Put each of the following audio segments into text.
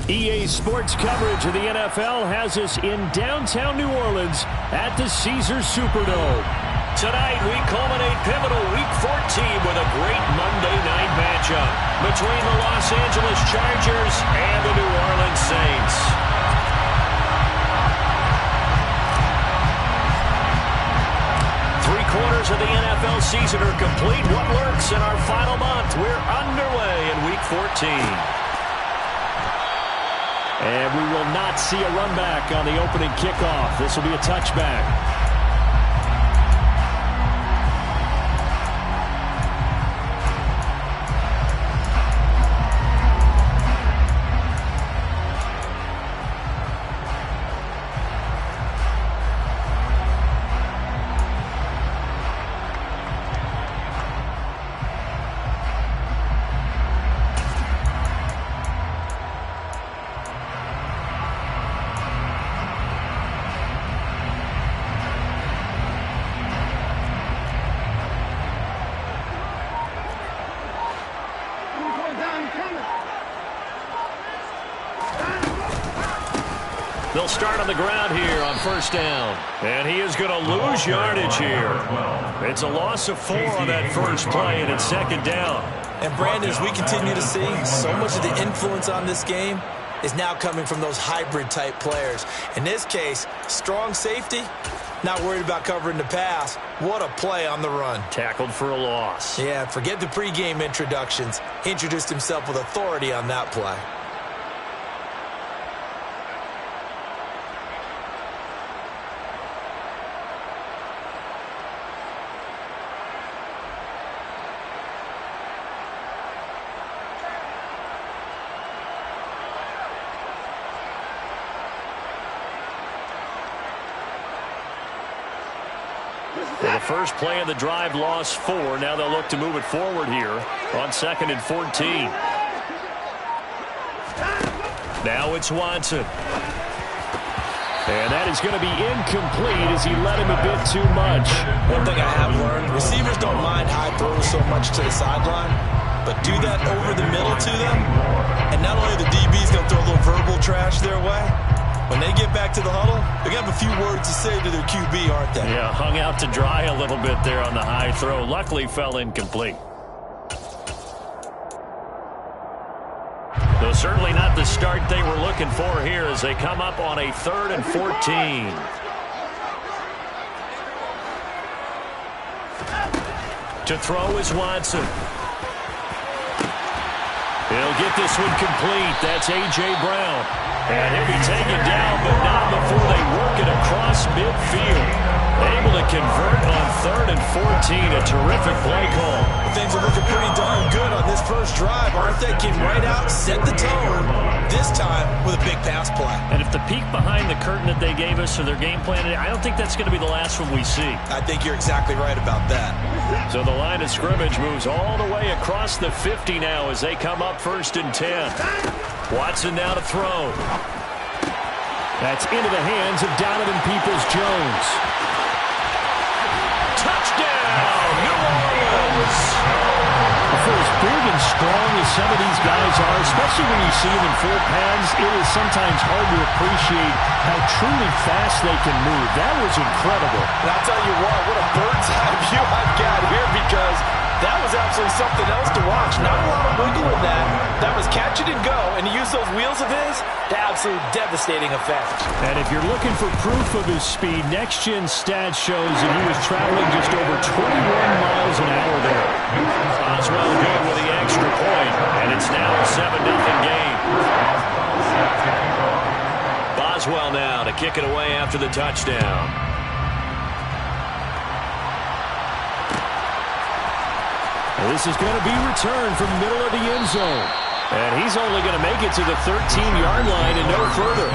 EA Sports coverage of the NFL has us in downtown New Orleans at the Caesars Superdome. Tonight, we culminate pivotal Week 14 with a great Monday night matchup between the Los Angeles Chargers and the New Orleans Saints. Three-quarters of the NFL season are complete. What works in our final month? We're underway in Week 14. And we will not see a run back on the opening kickoff. This will be a touchback. They'll start on the ground here on first down. And he is going to lose yardage here. It's a loss of 4 on that first play, and it's second down. And Brandon, as we continue to see, so much of the influence on this game is now coming from those hybrid-type players. In this case, strong safety, not worried about covering the pass. What a play on the run. Tackled for a loss. Yeah, forget the pregame introductions. He introduced himself with authority on that play. Well, the first play of the drive lost 4. Now they'll look to move it forward here on 2nd and 14. Now it's Watson. And that is going to be incomplete as he led him a bit too much. One thing I have learned, receivers don't mind high throws so much to the sideline, but do that over the middle to them, and not only the DB's going to throw a little verbal trash their way, when they get back to the huddle, they're going to have a few words to say to their QB, aren't they? Yeah, hung out to dry a little bit there on the high throw. Luckily, fell incomplete. Though certainly not the start they were looking for here as they come up on a 3rd and 14. To throw is Watson. He'll get this one complete. That's A.J. Brown. And he'll be taken down, but not before they work it across midfield. Able to convert on 3rd and 14. A terrific play call. Things are looking pretty darn good on this first drive, aren't they? Came right out, set the tone, this time with a big pass play. And if the peek behind the curtain that they gave us for their game plan, I don't think that's going to be the last one we see. I think you're exactly right about that. So the line of scrimmage moves all the way across the 50 now as they come up 1st and 10. Watson now to throw. That's into the hands of Donovan Peoples-Jones. Touchdown, New Orleans! For as big and strong as some of these guys are, especially when you see them in full pads, it is sometimes hard to appreciate how truly fast they can move. That was incredible. And I'll tell you what a bird's eye view I've got here, because that was absolutely something else to watch. Not a lot of wiggle in that. That was catch it and go, and to use those wheels of his, to absolute devastating effect. And if you're looking for proof of his speed, Next Gen Stats shows that he was traveling just over 21 miles an hour there. Boswell good with the extra point, and it's now a 7-0 game. Boswell now to kick it away after the touchdown. This is going to be returned from the middle of the end zone. And he's only going to make it to the 13-yard line and no further.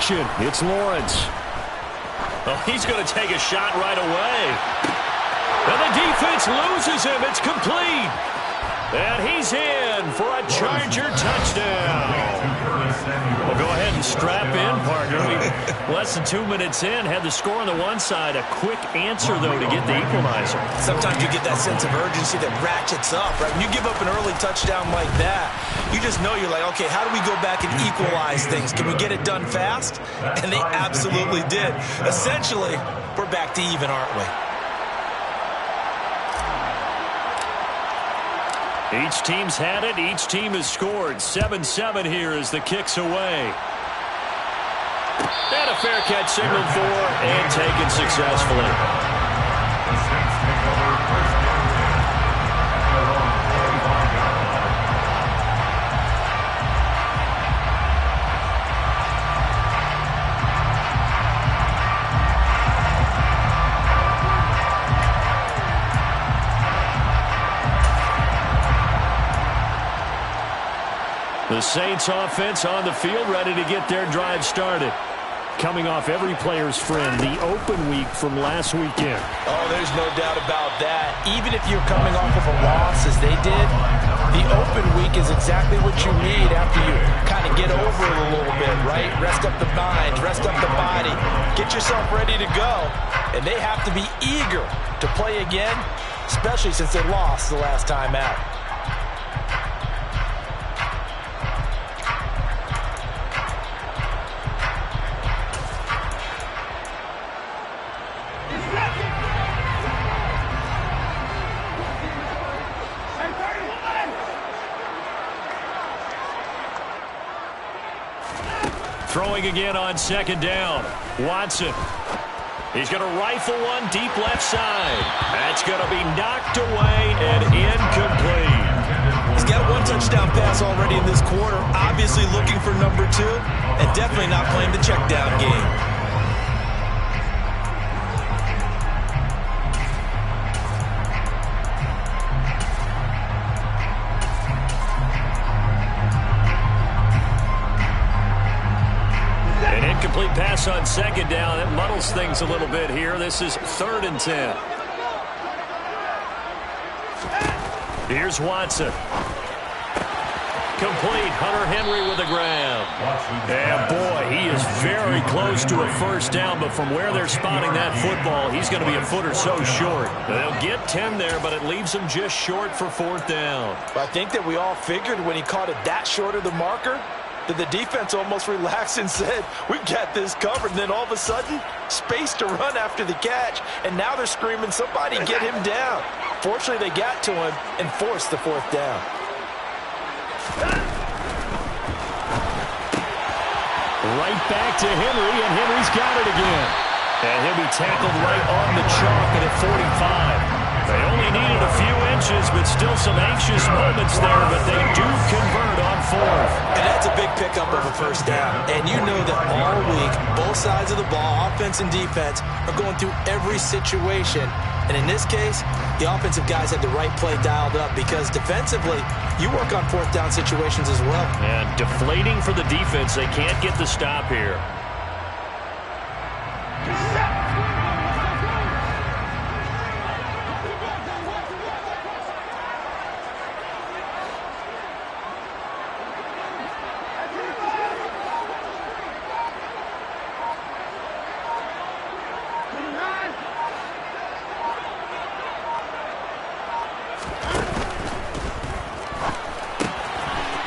action. It's Lawrence. Oh, he's going to take a shot right away. And the defense loses him. It's complete. And he's in for a Charger touchdown. Well, go ahead and strap in, partner. Less than 2 minutes in, had the score on the one side. A quick answer, though, to get the equalizer. Sometimes you get that sense of urgency that ratchets up, right? When you give up an early touchdown like that, you just know you're like, okay, how do we go back and equalize things? Can we get it done fast? And they absolutely did. Essentially, we're back to even, aren't we? Each team's had it. Each team has scored. 7-7 here as the kick's away. And a fair catch signaled for and taken successfully. The Saints offense on the field, ready to get their drive started. Coming off every player's friend, the open week from last weekend. Oh, there's no doubt about that. Even if you're coming off of a loss as they did, the open week is exactly what you need after you kind of get over it a little bit, right? Rest up the mind, rest up the body, get yourself ready to go. And they have to be eager to play again, especially since they lost the last time out. Throwing again on second down. Watson. He's going to rifle one deep left side. That's going to be knocked away and incomplete. He's got one touchdown pass already in this quarter. Obviously looking for number 2 and definitely not playing the check down game. Complete pass on second down. It muddles things a little bit here. This is 3rd and 10. Here's Watson. Complete. Hunter Henry with a grab. And boy, he is very close to a first down, but from where they're spotting that football, he's going to be a foot or so short. They'll get 10 there, but it leaves him just short for 4th down. I think that we all figured when he caught it that short of the marker, that the defense almost relaxed and said, we got this covered. And then all of a sudden, space to run after the catch. And now they're screaming, somebody get him down. Fortunately, they got to him and forced the 4th down. Right back to Henry, and Henry's got it again. And he'll be tackled right on the chalk at 45. They only needed a few inches, but still some anxious moments there, but they do convert on 4th. And that's a big pickup of a first down. And you know that all week, both sides of the ball, offense and defense, are going through every situation. And in this case, the offensive guys had the right play dialed up because defensively, you work on 4th down situations as well. And deflating for the defense. They can't get the stop here.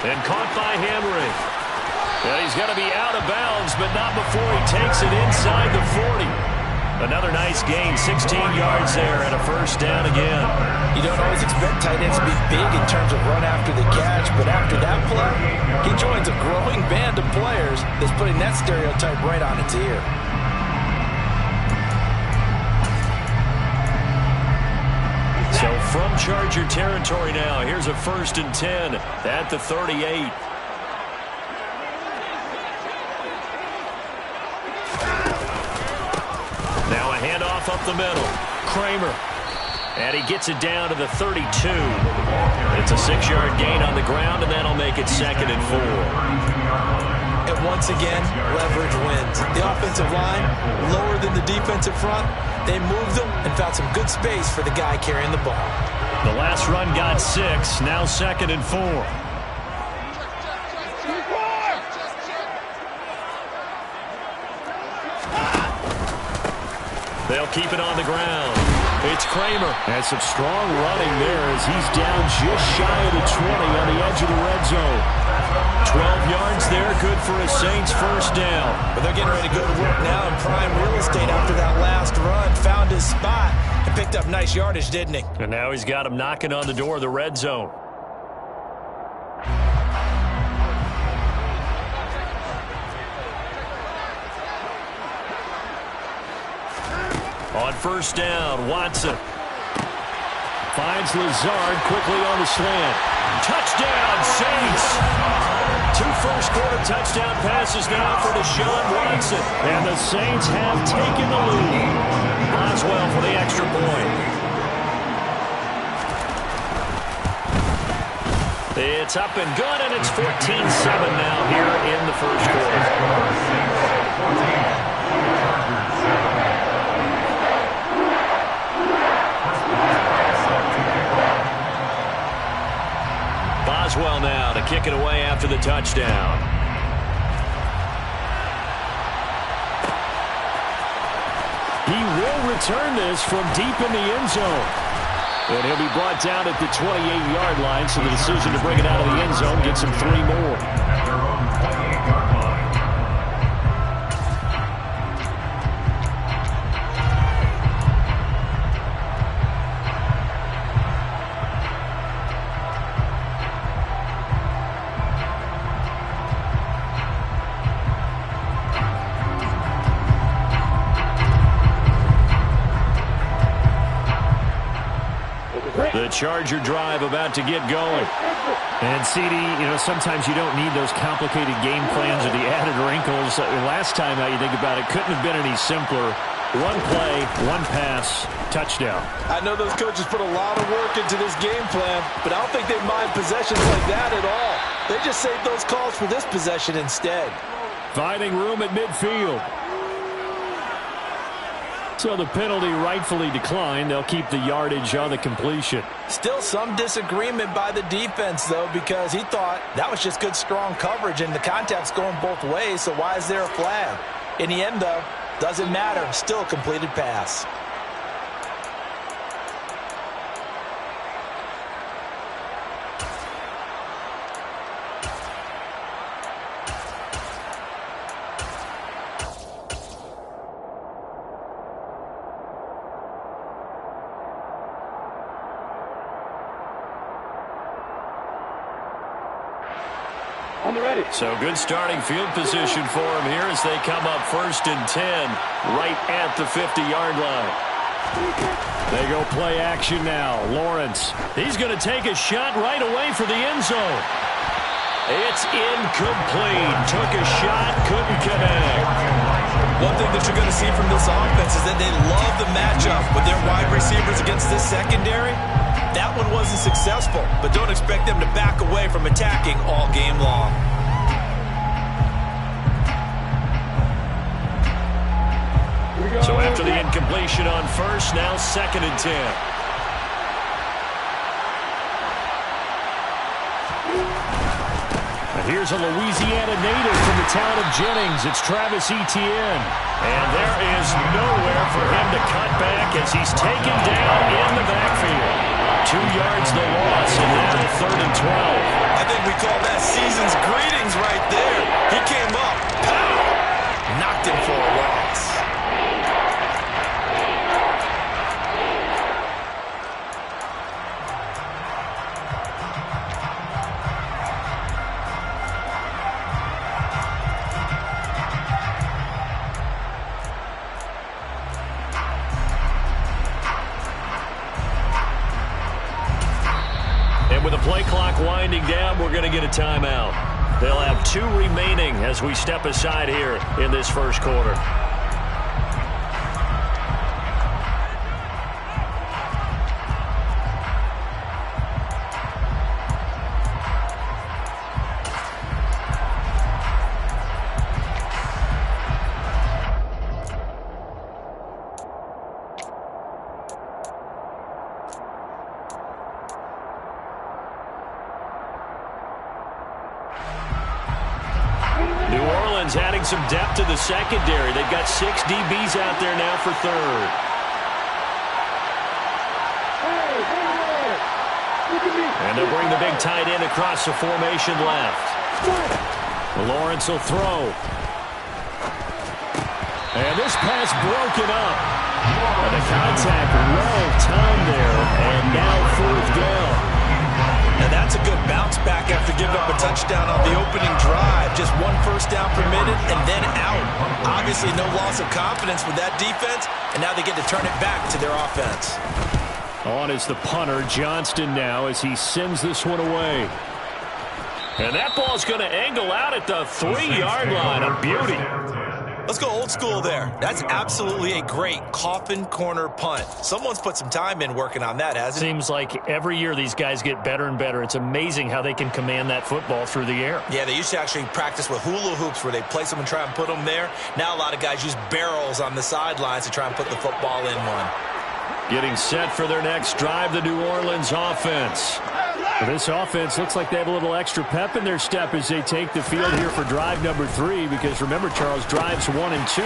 And caught by Henry. Well, he's going to be out of bounds, but not before he takes it inside the 40. Another nice gain, 16 yards there, and a first down again. You don't always expect tight ends to be big in terms of run after the catch, but after that play, he joins a growing band of players that's putting that stereotype right on its ear. So from Charger territory now, here's a 1st and 10 at the 38. Now a handoff up the middle. Kramer. And he gets it down to the 32. It's a 6-yard gain on the ground, and that'll make it 2nd and 4. And But once again, leverage wins. The offensive line, lower than the defensive front, they moved them and found some good space for the guy carrying the ball. The last run got 6, now 2nd and 4. They'll keep it on the ground. It's Kramer. Has some strong running there as he's down just shy of the 20 on the edge of the red zone. 12 yards there, good for a Saints first down. But they're getting ready to go to work now in prime real estate after that last run. Found his spot and picked up nice yardage, didn't he? And now he's got him knocking on the door of the red zone. On first down, Watson finds Lazard quickly on the slant. Touchdown, Saints! 2 first-quarter touchdown passes now for Deshaun Watson. And the Saints have taken the lead. Boswell for the extra point. It's up and good, and it's 14-7 now here in the first quarter. Boswell now to kick it away after the touchdown. He will return this from deep in the end zone. And he'll be brought down at the 28-yard line, so the decision to bring it out of the end zone gets him 3 more. The Charger drive about to get going. And, CD, sometimes you don't need those complicated game plans or the added wrinkles. Last time out, you think about it, couldn't have been any simpler. 1 play, 1 pass, touchdown. I know those coaches put a lot of work into this game plan, but I don't think they mind possessions like that at all. They just save those calls for this possession instead. Finding room at midfield. So the penalty rightfully declined. They'll keep the yardage on the completion. Still some disagreement by the defense, though, because he thought that was just good, strong coverage, and the contact's going both ways, so why is there a flag? In the end, though, doesn't matter. Still a completed pass. So good starting field position for him here as they come up 1st and 10 right at the 50-yard line. They go play action now. Lawrence, he's going to take a shot right away for the end zone. It's incomplete. Took a shot, couldn't connect. One thing that you're going to see from this offense is that they love the matchup with their wide receivers against this secondary. That one wasn't successful, but don't expect them to back away from attacking all game long. So after the incompletion on first, now 2nd and 10. And here's a Louisiana native from the town of Jennings. It's Travis Etienne. And there is nowhere for him to cut back as he's taken down in the backfield. 2 yards the loss, and now 3rd and 12. I think we call that season's greetings right there. He came up, pow, knocked him for a loss. With the play clock winding down, we're going to get a timeout. They'll have 2 remaining as we step aside here in this first quarter. adding some depth to the secondary. They've got 6 DBs out there now for third. And they'll bring the big tight end across the formation left. Lawrence will throw. And this pass broken up. And the contact well timed there. And now 4th down. And that's a good bounce back after giving up a touchdown on the opening drive. Just 1 first down permitted and then out. Obviously no loss of confidence with that defense, and now they get to turn it back to their offense. On is the punter, Johnston now, as he sends this one away. And that ball's going to angle out at the 3-yard line. A beauty. Let's go old school there. That's absolutely a great coffin corner punt. Someone's put some time in working on that, hasn't it? Seems like every year these guys get better and better. It's amazing how they can command that football through the air. Yeah, they used to actually practice with hula hoops where they place them and try and put them there. Now a lot of guys use barrels on the sidelines to try and put the football in one. Getting set for their next drive, the New Orleans offense. Well, this offense looks like they have a little extra pep in their step as they take the field here for drive number 3, because remember, Charles, drives 1 and 2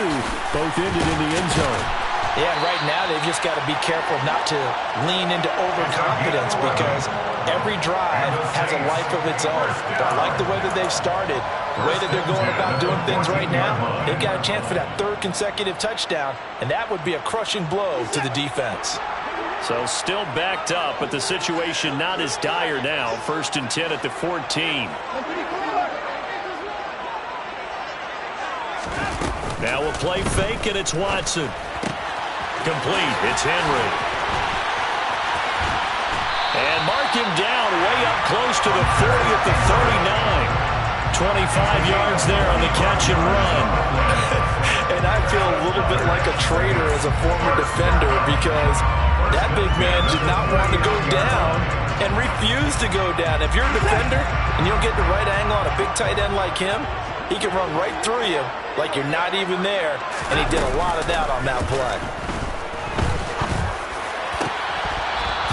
both ended in the end zone. Yeah, and right now they've just got to be careful not to lean into overconfidence, because every drive has a life of its own. But I like the way that they've started, the way that they're going about doing things right now. They've got a chance for that 3rd consecutive touchdown, and that would be a crushing blow to the defense. So still backed up, but the situation not as dire now. 1st and 10 at the 14. Now we'll play fake, and it's Watson. Complete. It's Henry. And mark him down way up close to the 40 at the 39. 25 yards there on the catch and run. And I feel a little bit like a traitor as a former defender, because that big man did not want to go down and refused to go down. If you're a defender and you don't get the right angle on a big tight end like him, he can run right through you like you're not even there, and he did a lot of that on that play.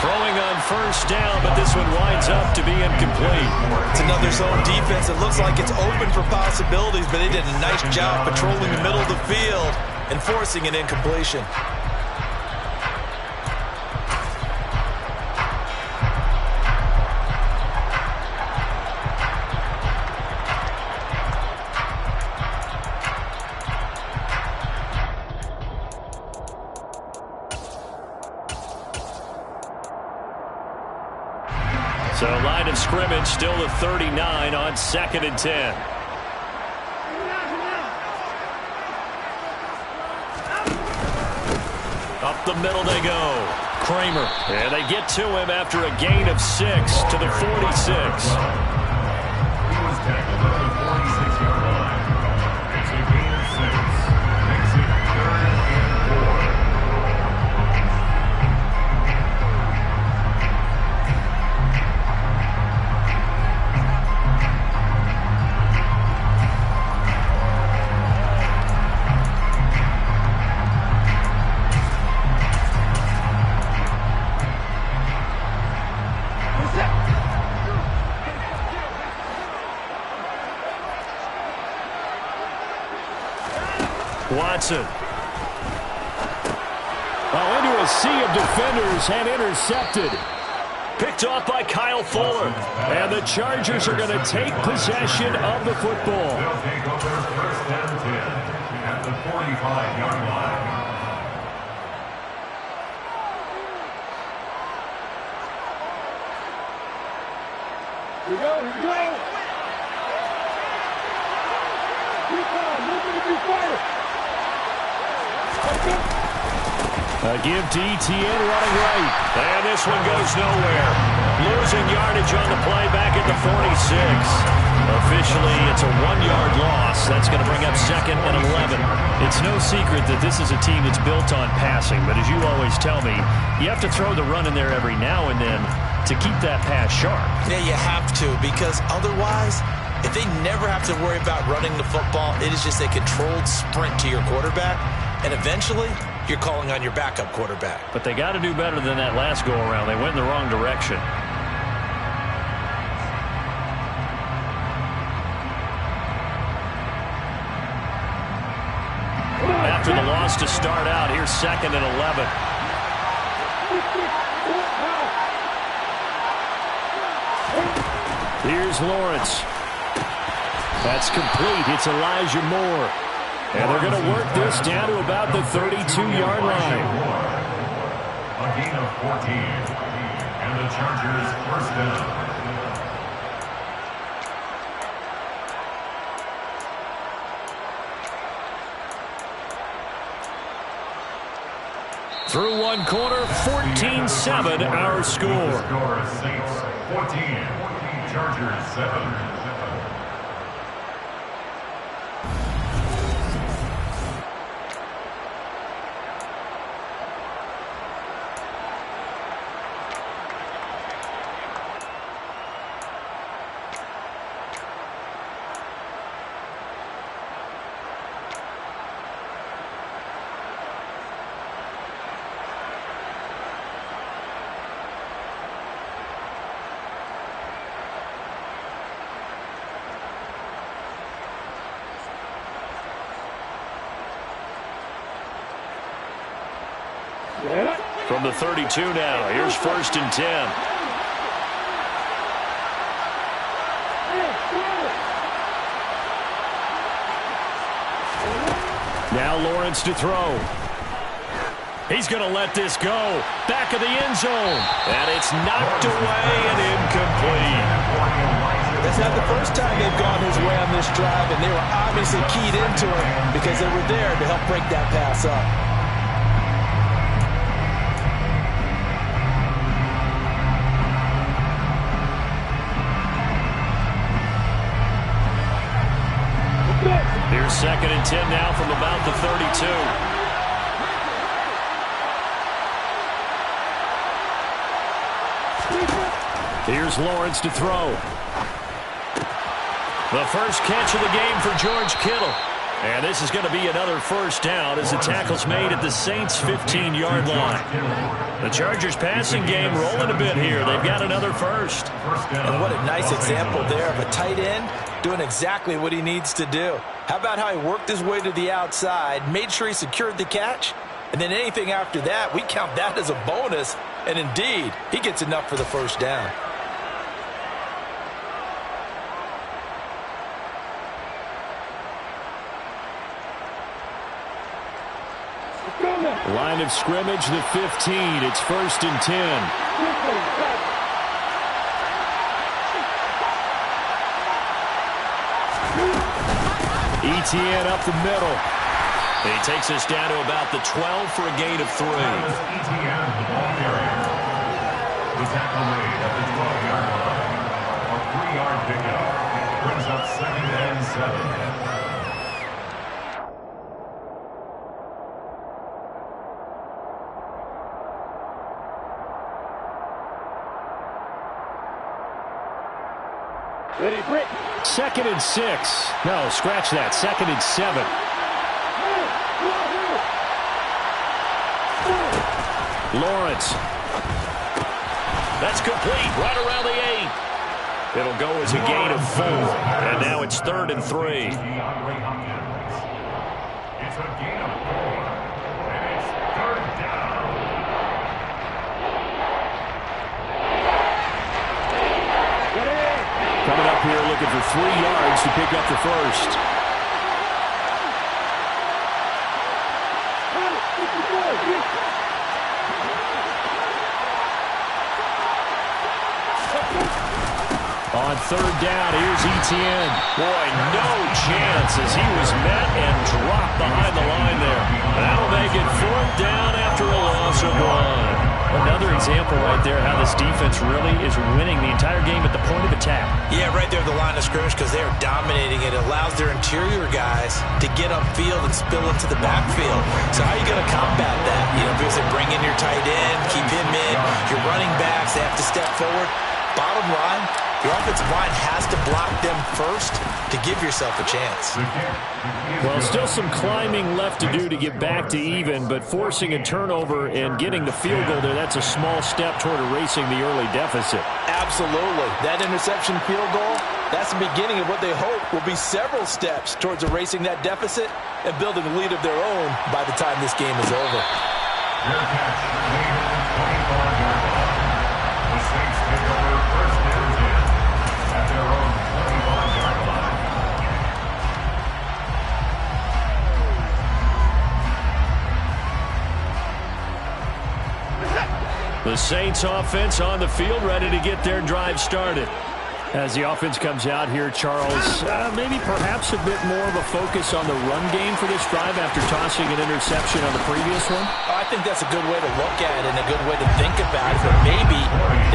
Throwing on 1st down, but this one winds up to be incomplete. It's another zone defense. It looks like it's open for possibilities, but they did a nice job patrolling the middle of the field and forcing an incompletion. So line of scrimmage still the 39 on 2nd and 10. Up the middle they go. Kramer. And they get to him after a gain of 6 to the 46. Watson. Oh, into a sea of defenders and intercepted. Picked off by Kyle Fuller. And the Chargers are going to take possession of the football. They'll take over 1st and 10 at the 45-yard line. Here we go, here we go. Keep on, moving to be fire. Give to Etienne running right. And this one goes nowhere. Losing yardage on the play back at the 46. Officially, it's a 1-yard loss. That's going to bring up 2nd and 11. It's no secret that this is a team that's built on passing. But as you always tell me, you have to throw the run in there every now and then to keep that pass sharp. Yeah, you have to, because otherwise, if they never have to worry about running the football, it is just a controlled sprint to your quarterback. And eventually, you're calling on your backup quarterback. But they got to do better than that last go-around. They went in the wrong direction. downs to start out. Here's 2nd and 11. Here's Lawrence. That's complete. It's Elijah Moore. And they're going to work this down to about the 32-yard line. A gain of 14. And the Chargers first down. Through one quarter, 14-7 our score. Score Saints 14, Chargers 7. From the 32 now, here's 1st and 10. Now Lawrence to throw. He's going to let this go. Back of the end zone. And it's knocked away and incomplete. That's not the first time they've gone his way on this drive, and they were obviously keyed into it because they were there to help break that pass up. Here's 2nd and 10 now from about the 32. Here's Lawrence to throw. The first catch of the game for George Kittle. And this is going to be another first down as the tackle's made at the Saints' 15-yard line. The Chargers passing game rolling a bit here. They've got another first. And what a nice example there of a tight end doing exactly what he needs to do. How about how he worked his way to the outside, made sure he secured the catch, and then anything after that, we count that as a bonus. And indeed, he gets enough for the first down. Line of scrimmage, the 15. It's 1st and 10. Etienne up the middle. He takes us down to about the 12 for a gain of 3. Etienne, the ball carrier. The tackle made at the 12-yard line. A 3-yard pickup. Brings up 2nd and 7. Ready, Britt. 2nd and 6. No, scratch that. 2nd and 7. Lawrence. That's complete. Right around the 8. It'll go as a gain of 4. And now it's 3rd and 3. It's a gain of 4. And it's 3rd down. Coming up here looking for 3 yards to pick up the first. On 3rd down, here's Etienne. Boy, no chance as he was met and dropped behind the line there. That'll make it 4th down after a loss of 1. Another example right there how this defense really is winning the entire game at the point of attack. Yeah, right there at the line of scrimmage because they are dominating it. It allows their interior guys to get upfield and spill into the backfield. So how are you going to combat that? You know, because they bring in your tight end, keep him in. Your running backs, they have to step forward. Bottom line, your offensive line has to block them first to give yourself a chance. Well, still some climbing left to do to get back to even, but forcing a turnover and getting the field goal there, that's a small step toward erasing the early deficit. Absolutely. That interception field goal That's the beginning of what they hope will be several steps towards erasing that deficit and building a lead of their own by the time this game is over. Fair catch made at the 25-yard line. The Saints take over first and 10 at their own 25-yard line. The Saints offense on the field, ready to get their drive started. As the offense comes out here, Charles, maybe perhaps a bit more of a focus on the run game for this drive after tossing an interception on the previous one? I think that's a good way to look at it and a good way to think about it, but maybe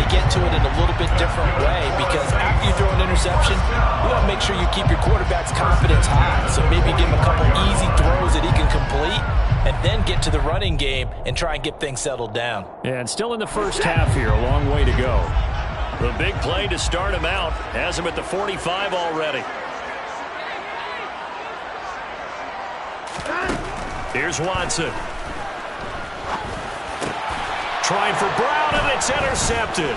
they get to it in a little bit different way, because after you throw an interception, you want to make sure you keep your quarterback's confidence high. So maybe give him a couple easy throws that he can complete, and then get to the running game and try and get things settled down. And still in the first half here, a long way to go. The big play to start him out has him at the 45 already. Here's Watson. Trying for Brown, and it's intercepted.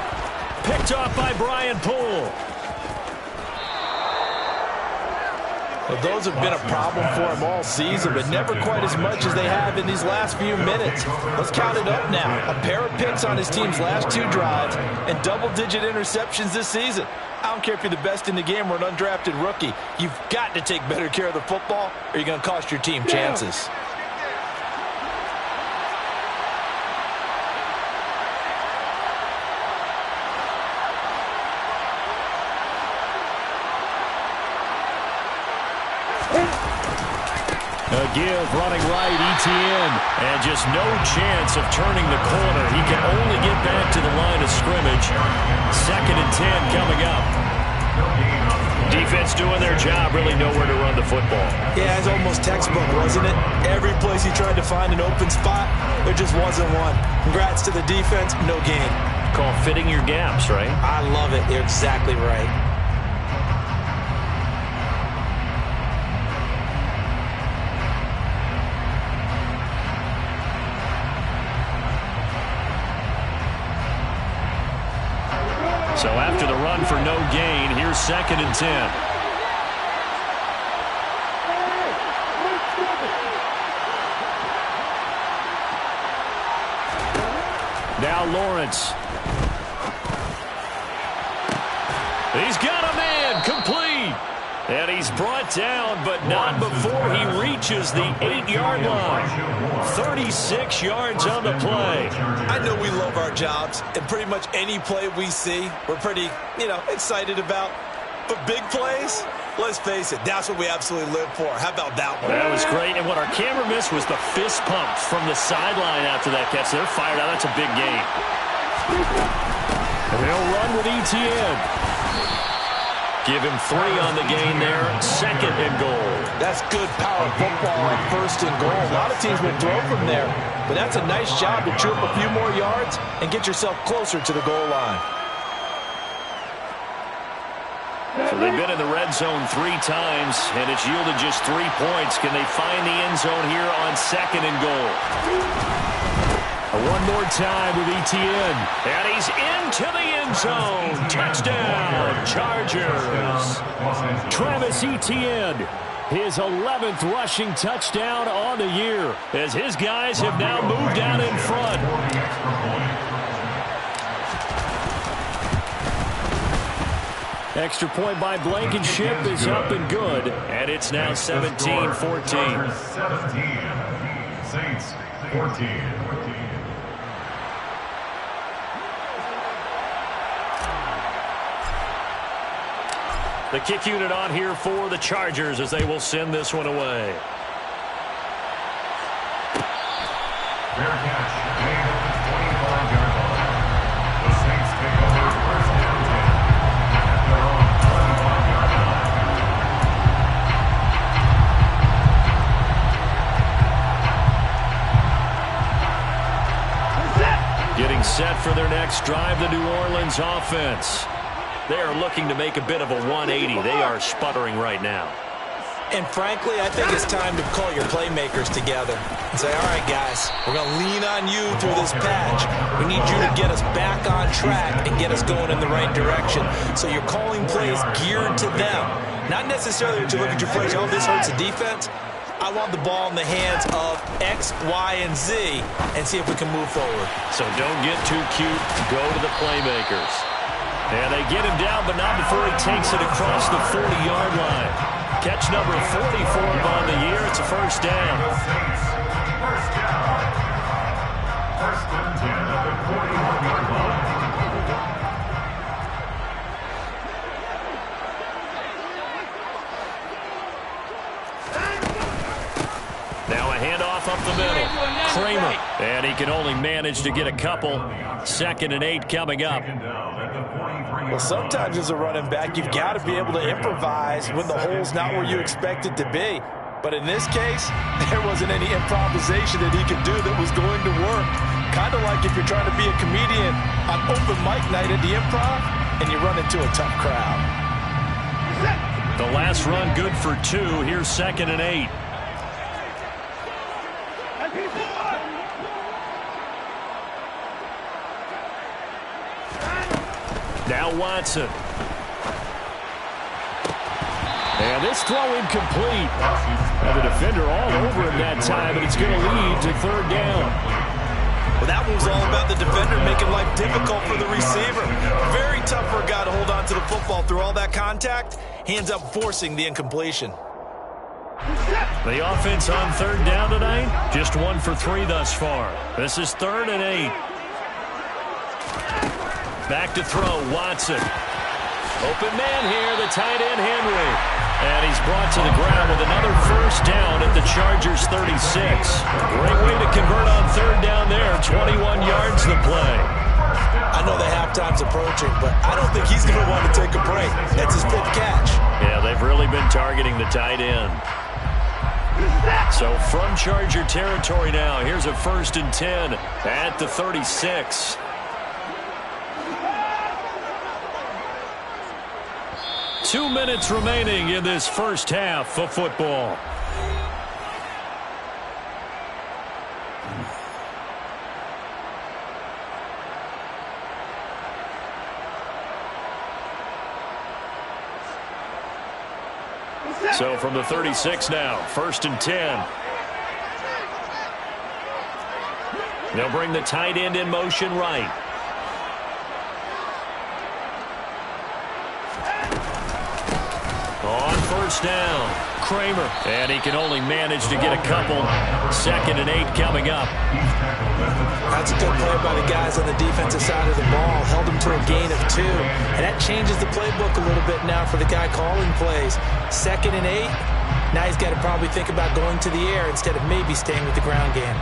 Picked off by Brian Poole. Well, those have been a problem for him all season, but never quite as much as they have in these last few minutes. Let's count it up now. A pair of picks on his team's last 2 drives and double-digit interceptions this season. I don't care if you're the best in the game or an undrafted rookie. You've got to take better care of the football, or you're going to cost your team chances. A give, running right, Etienne. And just no chance of turning the corner. He can only get back to the line of scrimmage. 2nd and 10 coming up. Defense doing their job, really nowhere to run the football. Yeah, it's almost textbook, wasn't it? Every place he tried to find an open spot, there just wasn't one. Congrats to the defense, no gain. Call fitting your gaps, right? I love it. You're exactly right. So after the run for no gain, here's 2nd and 10. Now Lawrence. He's got a man, complete. And he's brought down, but not before he reaches the 8-yard line. 36 yards on the play. I know we love our jobs, and pretty much any play we see, we're pretty, excited about. But big plays, let's face it, that's what we absolutely live for. How about that one? That was great, and what our camera missed was the fist pumps from the sideline after that catch. They're fired out. That's a big gain. And they'll run with Etienne. Give him 3 on the gain there. 2nd and goal. That's good power football on 1st and goal. A lot of teams will throw from there, but that's a nice job to chew up a few more yards and get yourself closer to the goal line. So they've been in the red zone 3 times, and it's yielded just 3 points. Can they find the end zone here on 2nd and goal? One more time with Etienne. And he's into the end zone. Touchdown, Chargers. Travis Etienne, his 11th rushing touchdown on the year, as his guys have now moved out in front. Extra point by Blankenship is up and good, and it's now 17-14. 17, Saints 14. The kick unit on here for the Chargers as they will send this one away. Fair catch made at the 25-yard line. The Saints take over first and 10 at their own 25-yard line. Getting set for their next drive, the New Orleans offense. They are looking to make a bit of a 180. They are sputtering right now. And frankly, I think it's time to call your playmakers together. and say, all right, guys, we're going to lean on you through this patch. We need you to get us back on track and get us going in the right direction. So you're calling plays geared to them. Not necessarily that you look at your plays, oh, this hurts the defense. I want the ball in the hands of X, Y, and Z and see if we can move forward. So don't get too cute. Go to the playmakers. And they get him down, but not before he takes it across the 40-yard line. Catch number 44 on the year. It's a first down. First down. First and 10 at the 41-yard line. Now a handoff up the middle. Kramer. And he can only manage to get a couple. 2nd and 8 coming up. Well, sometimes as a running back, you've got to be able to improvise when the hole's not where you expect it to be. But in this case, there wasn't any improvisation that he could do that was going to work. Kind of like if you're trying to be a comedian on open mic night at the Improv and you run into a tough crowd. The last run good for 2. Here's 2nd and 8. Now Watson. And this throw incomplete. And the defender all over him that time, and it's going to lead to 3rd down. Well, that was all about the defender making life difficult for the receiver. Very tough for a guy to hold on to the football through all that contact. He ends up forcing the incompletion. The offense on 3rd down tonight, just 1 for 3 thus far. This is 3rd and 8. Back to throw, Watson. Open man here, the tight end, Henry. And he's brought to the ground with another first down at the Chargers' 36. Great way to convert on 3rd down there. 21 yards the play. I know the halftime's approaching, but I don't think he's going to want to take a break. That's his 5th catch. Yeah, they've really been targeting the tight end. So from Charger territory now, here's a 1st and 10 at the 36. Two minutes remaining in this first half of football. So from the 36 now, 1st and 10. They'll bring the tight end in motion right. On 1st down, Kramer. And he can only manage to get a couple. 2nd and 8 coming up. That's a good play by the guys on the defensive side of the ball. Held him to a gain of 2. And that changes the playbook a little bit now for the guy calling plays. 2nd and 8. Now he's got to probably think about going to the air instead of maybe staying with the ground game.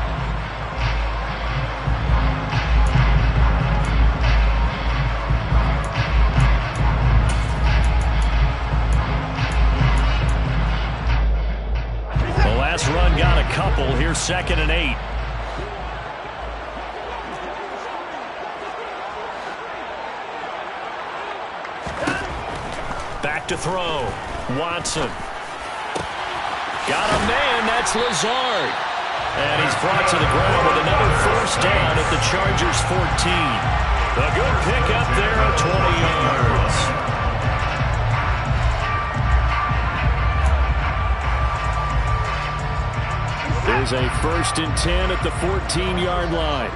Last run got a couple. Here's 2nd and 8. Back to throw. Watson. Got a man. That's Lazard. And he's brought to the ground with another first down at the Chargers' 14. A good pickup there at 20 yards. There's a 1st and 10 at the 14-yard line.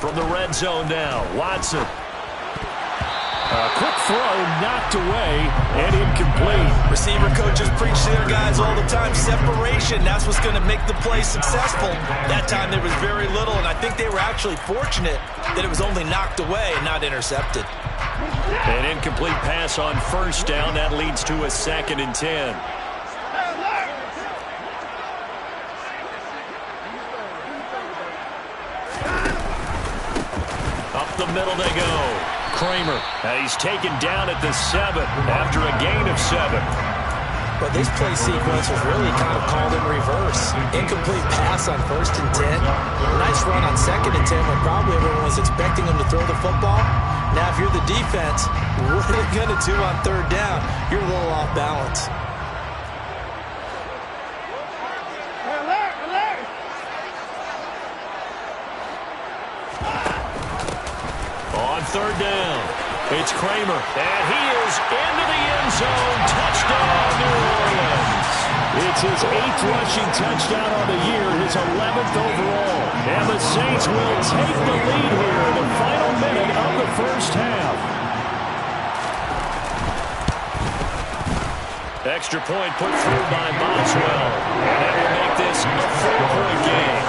From the red zone now, Watson. A quick throw knocked away and incomplete. Receiver coaches preach to their guys all the time. Separation, that's what's going to make the play successful. That time there was very little, and I think they were actually fortunate that it was only knocked away and not intercepted. An incomplete pass on 1st down. That leads to a 2nd and 10. Up the middle they go. Kramer. He's taken down at the 7 after a gain of 7. But this play sequence was really kind of called in reverse. Incomplete pass on 1st and 10. Nice run on 2nd and 10 when probably everyone was expecting him to throw the football. Now, if you're the defense, what are they going to do on 3rd down? You're a little off balance. On 3rd down, it's Kramer, and he is into the end zone. Touchdown, New Orleans. It's his 8th rushing touchdown on the year, his 11th overall. And the Saints will take the lead here in the final minute of the first half. Extra point put through by Boswell. And that will make this a 4-point game.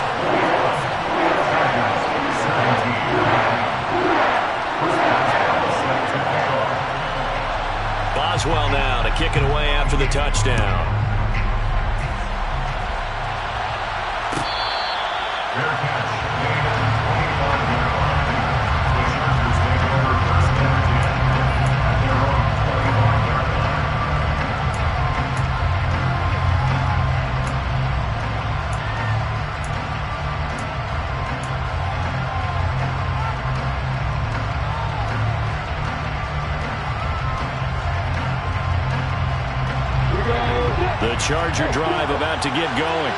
Boswell now to kick it away after the touchdown. The Charger drive about to get going.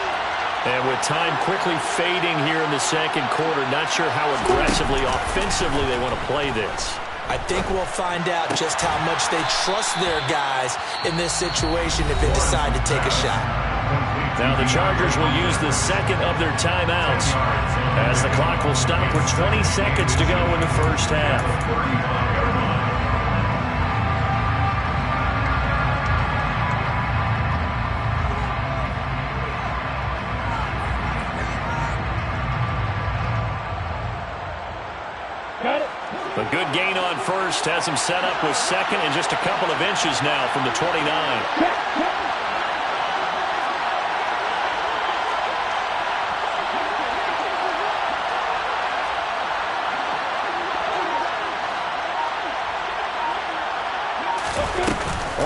And with time quickly fading here in the 2nd quarter, not sure how aggressively, offensively they want to play this. I think we'll find out just how much they trust their guys in this situation if they decide to take a shot. Now the Chargers will use the 2nd of their timeouts as the clock will stop with 20 seconds to go in the first half. A good gain on 1st has him set up with 2nd and just a couple of inches now from the 29.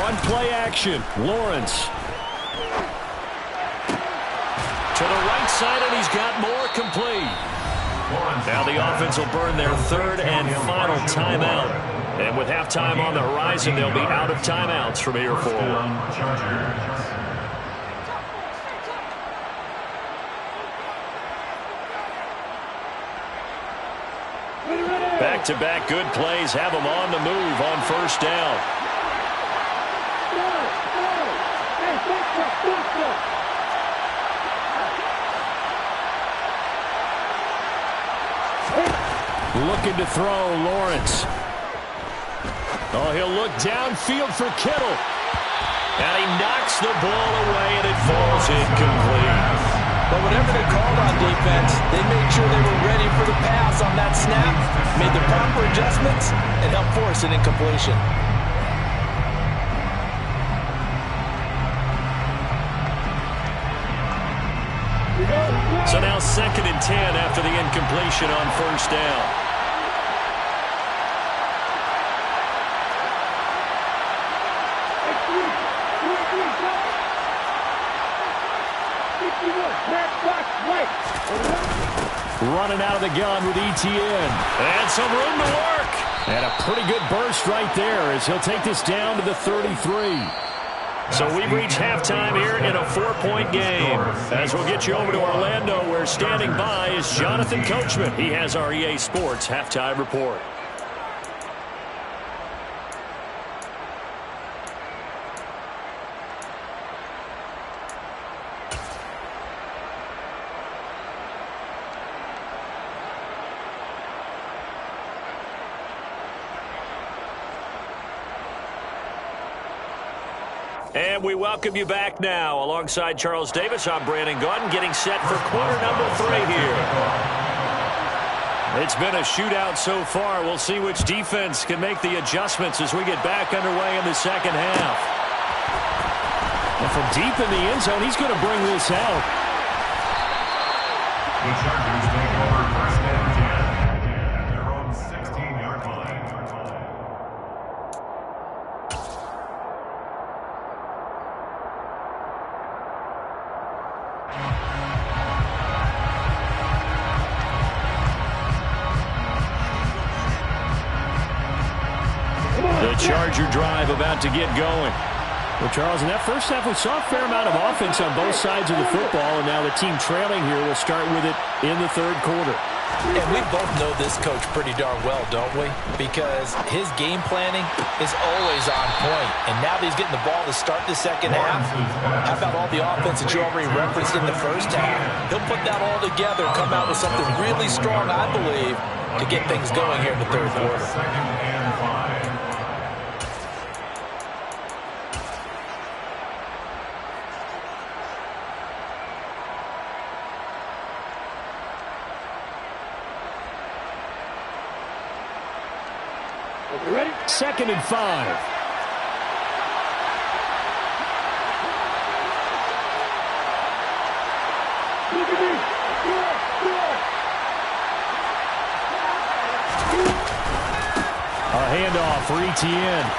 On play action, Lawrence. To the right side, and he's got more complete. Now the offense will burn their 3rd and final timeout. And with halftime on the horizon, they'll be out of timeouts from here forward. Back-to-back good plays have them on the move on 1st down. Looking to throw, Lawrence. Oh, he'll look downfield for Kittle. And he knocks the ball away, and it falls incomplete. But whatever they called on defense, they made sure they were ready for the pass on that snap, made the proper adjustments, and helped force an incompletion. So now 2nd and 10 after the incompletion on 1st down. Running out of the gun with Etienne. And some room to work. And a pretty good burst right there as he'll take this down to the 33. So we've reached halftime here in a 4-point game. As we'll get you over to Orlando, where standing by is Jonathan Coachman. He has our EA Sports halftime report. And we welcome you back now. Alongside Charles Davis, I'm Brandon Gaudin, getting set for quarter number 3 here. It's been a shootout so far. We'll see which defense can make the adjustments as we get back underway in the 2nd half. And from deep in the end zone, he's going to bring this out. The Chargers take over 1st and 10 at their own 16-yard line. Charger drive about to get going. Well, Charles, in that first half, we saw a fair amount of offense on both sides of the football, and now the team trailing here will start with it in the third quarter. And we both know this coach pretty darn well, don't we? Because his game planning is always on point. And now that he's getting the ball to start the second half, how about all the offense that you already referenced in the first half? He'll put that all together and come out with something really strong, I believe, to get things going here in the third quarter. Second and 5. Ready? 2nd and 5. A handoff for Etienne.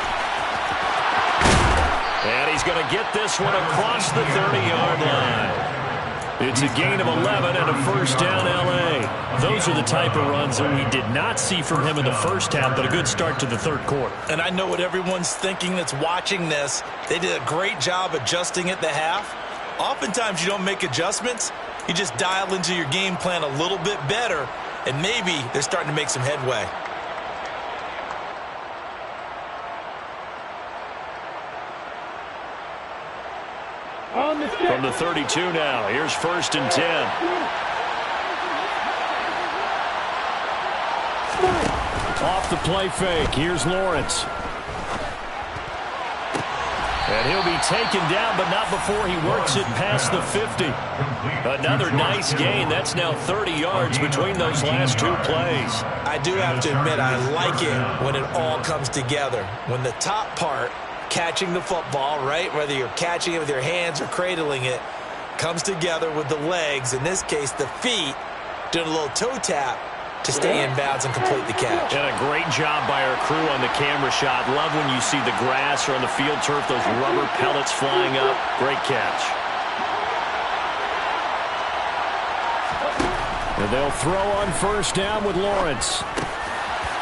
And he's going to get this one across the 30-yard line. It's a gain of 11 and a first down, L.A. Those are the type of runs that we did not see from him in the first half, but a good start to the third quarter. And I know what everyone's thinking that's watching this. They did a great job adjusting at the half. Oftentimes you don't make adjustments. You just dial into your game plan a little bit better, and maybe they're starting to make some headway. From the 32 now, here's 1st and 10. Off the play fake, here's Lawrence. And he'll be taken down, but not before he works it past the 50. Another nice gain. That's now 30 yards between those last two plays. I do have to admit, I like it when it all comes together. When the top part, catching the football, right, whether you're catching it with your hands or cradling it, comes together with the legs, in this case the feet, doing a little toe tap to stay in bounds and complete the catch. And a great job by our crew on the camera shot. Love when you see the grass or on the field turf, those rubber pellets flying up. Great catch. And they'll throw on first down with Lawrence.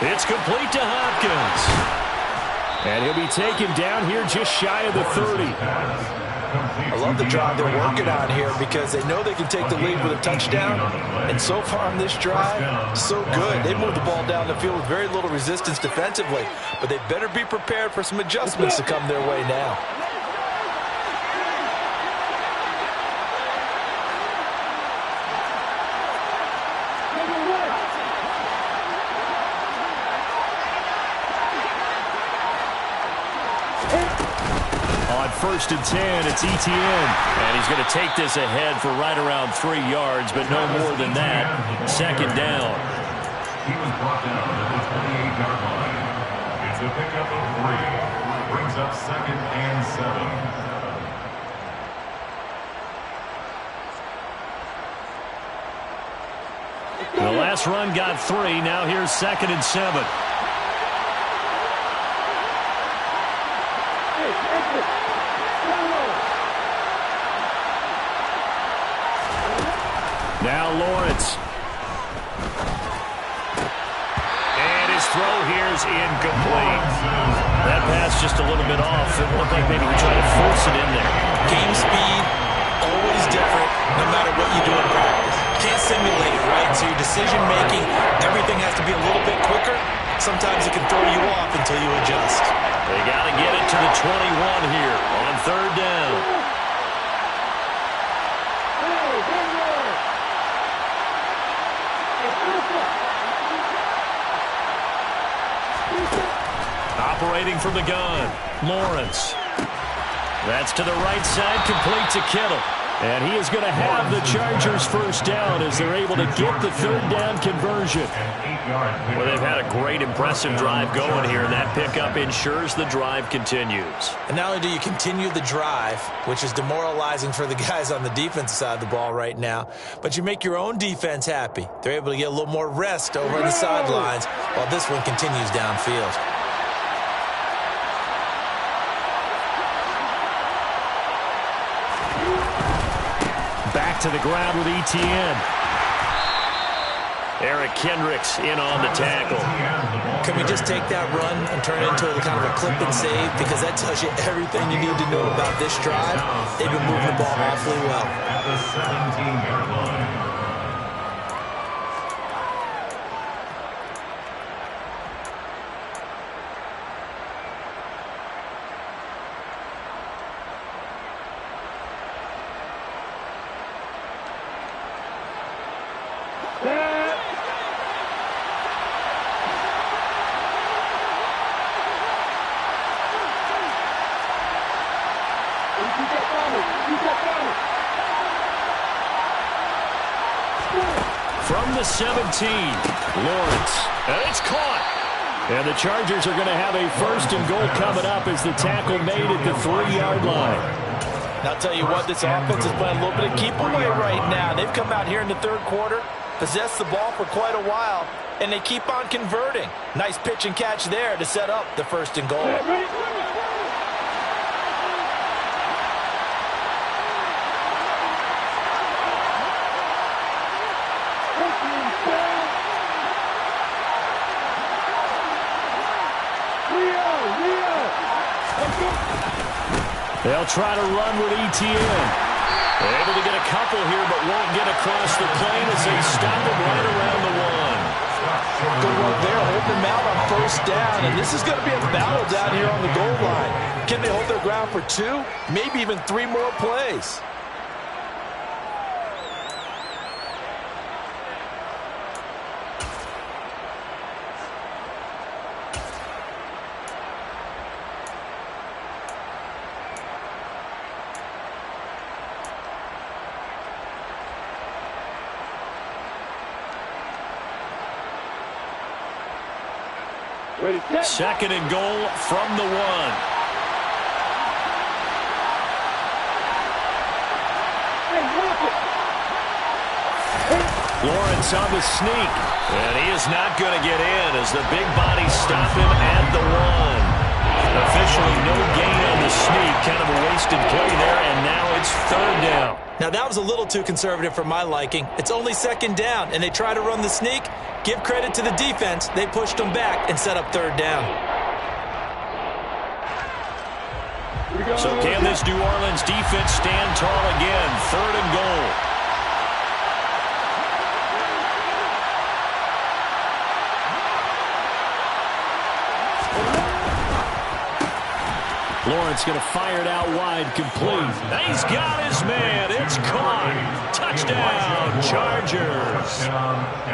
It's complete to Hopkins. And he'll be taken down here just shy of the 30. I love the drive they're working on here because they know they can take the lead with a touchdown. And so far on this drive, so good. They moved the ball down the field with very little resistance defensively. But they better be prepared for some adjustments to come their way now. On 1st and 10, it's Etienne. And he's going to take this ahead for right around 3 yards, but no more than that. 2nd down. He was brought down at the 28-yard line. It's a pickup of 3. Brings up 2nd and 7. The last run got 3. Now here's 2nd and 7. Now Lawrence. And his throw here's incomplete. That pass just a little bit off. It looked like maybe he tried to force it in there. Game speed, always different, no matter what you do in practice. You can't simulate it, right? So your decision-making, everything has to be a little bit quicker. Sometimes it can throw you off until you adjust. They got to get it to the 21 here on 3rd down. Operating from the gun, Lawrence. That's to the right side, complete to Kittle. And he is going to have the Chargers first down as they're able to get the 3rd down conversion. Well, they've had a great, impressive drive going here, and that pickup ensures the drive continues. And not only do you continue the drive, which is demoralizing for the guys on the defensive side of the ball right now, but you make your own defense happy. They're able to get a little more rest over on the sidelines while this one continues downfield. Back to the ground with Etienne. Eric Kendricks in on the tackle. Can we just take that run and turn it into a kind of a clip and save? Because that tells you everything you need to know about this drive. They've been moving the ball awfully well. At the 17-yard line. From the 17, Lawrence, and it's caught. And the Chargers are going to have a first and goal coming up as the tackle made at the 3-yard line. Now, I'll tell you what, this offense is playing a little bit of keep away right now. They've come out here in the third quarter, possessed the ball for quite a while, and they keep on converting. Nice pitch and catch there to set up the first and goal. They'll try to run with ETN. Able to get a couple here, but won't get across the plane as they stop him right around the 1. Good work there, holding them out on first down, and this is going to be a battle down here on the goal line. Can they hold their ground for 2, maybe even 3 more plays? Second and goal from the 1. Lawrence on the sneak. And he is not going to get in as the big bodies stop him at the 1. Officially no gain on the sneak. Kind of a wasted play there, and now it's third down. Now, that was a little too conservative for my liking. It's only second down, and they try to run the sneak. Give credit to the defense. They pushed them back and set up third down. So can this New Orleans defense stand tall again? Third and goal. Lawrence going to fire it out wide, complete. He's got his man. It's caught. Touchdown, Chargers.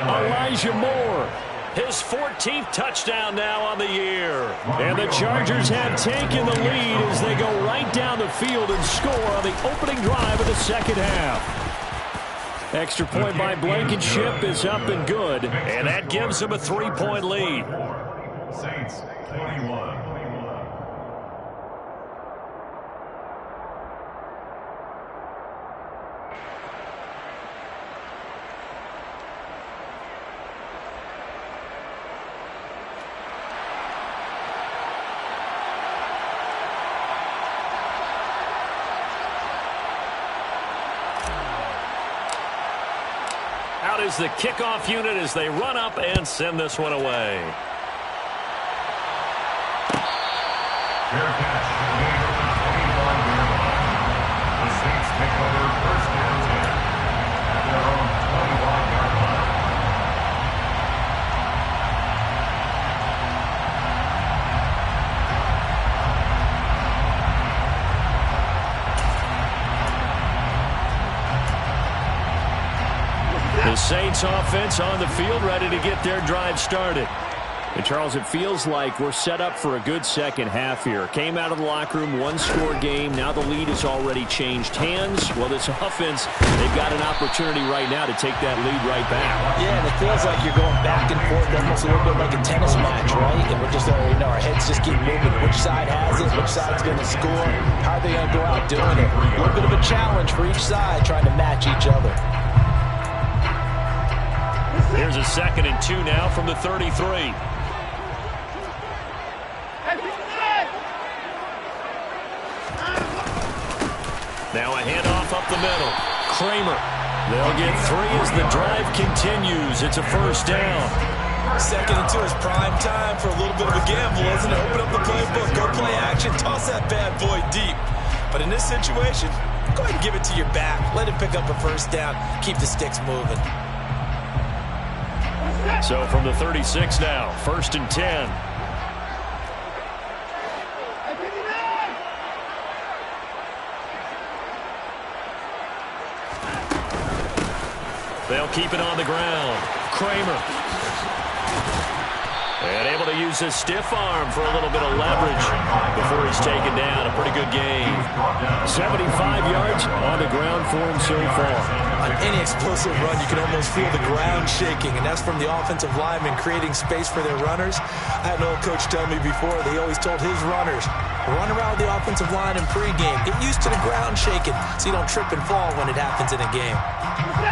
Elijah Moore, his 14th touchdown now on the year. And the Chargers have taken the lead as they go right down the field and score on the opening drive of the second half. Extra point by Blankenship is up and good, and that gives them a 3-point lead. Saints 21. Out is the kickoff unit as they run up and send this one away. Fair catch made at the 25-yard line. The Saints take over first and 10 at their own 25-yard line. The Saints offense on the field, ready to get their drive started. And Charles, it feels like we're set up for a good second half here. Came out of the locker room, one-score game. Now the lead has already changed hands. Well, this offense, they've got an opportunity right now to take that lead right back. Yeah, and it feels like you're going back and forth, almost a little bit like a tennis match, right? And we're just, our heads just keep moving. Which side has it? Which side's going to score? How are they going to go out doing it? A little bit of a challenge for each side, trying to match each other. Here's a 2nd and 2 now from the 33. Now a handoff up the middle. Kramer They'll get 3 as the drive continues. It's a first down. 2nd and 2 is prime time for a little bit of a gamble, isn't it? Open up the playbook, go play action, toss that bad boy deep. But in this situation, go ahead and give it to your back. Let him pick up a first down. Keep the sticks moving. So from the 36 now, 1st and 10. They'll keep it on the ground. Kramer. And able to use his stiff arm for a little bit of leverage before he's taken down. A pretty good game. 75 yards on the ground for him so far. On any explosive run, you can almost feel the ground shaking, and that's from the offensive linemen creating space for their runners. I had an old coach tell me before, they always told his runners, run around the offensive line in pregame. Get used to the ground shaking so you don't trip and fall when it happens in a game.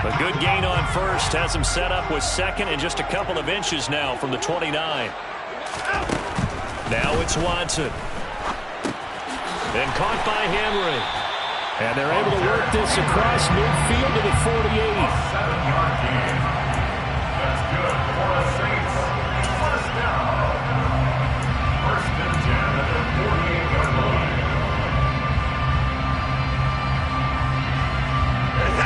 A good gain on first. Has him set up with 2nd and just a couple of inches now from the 29. Now it's Watson. Then caught by Henry. And they're able to work this across midfield to the 48. 7-yard gain. That's good for the Saints. First down. 1st and 10 at the 48-yard line.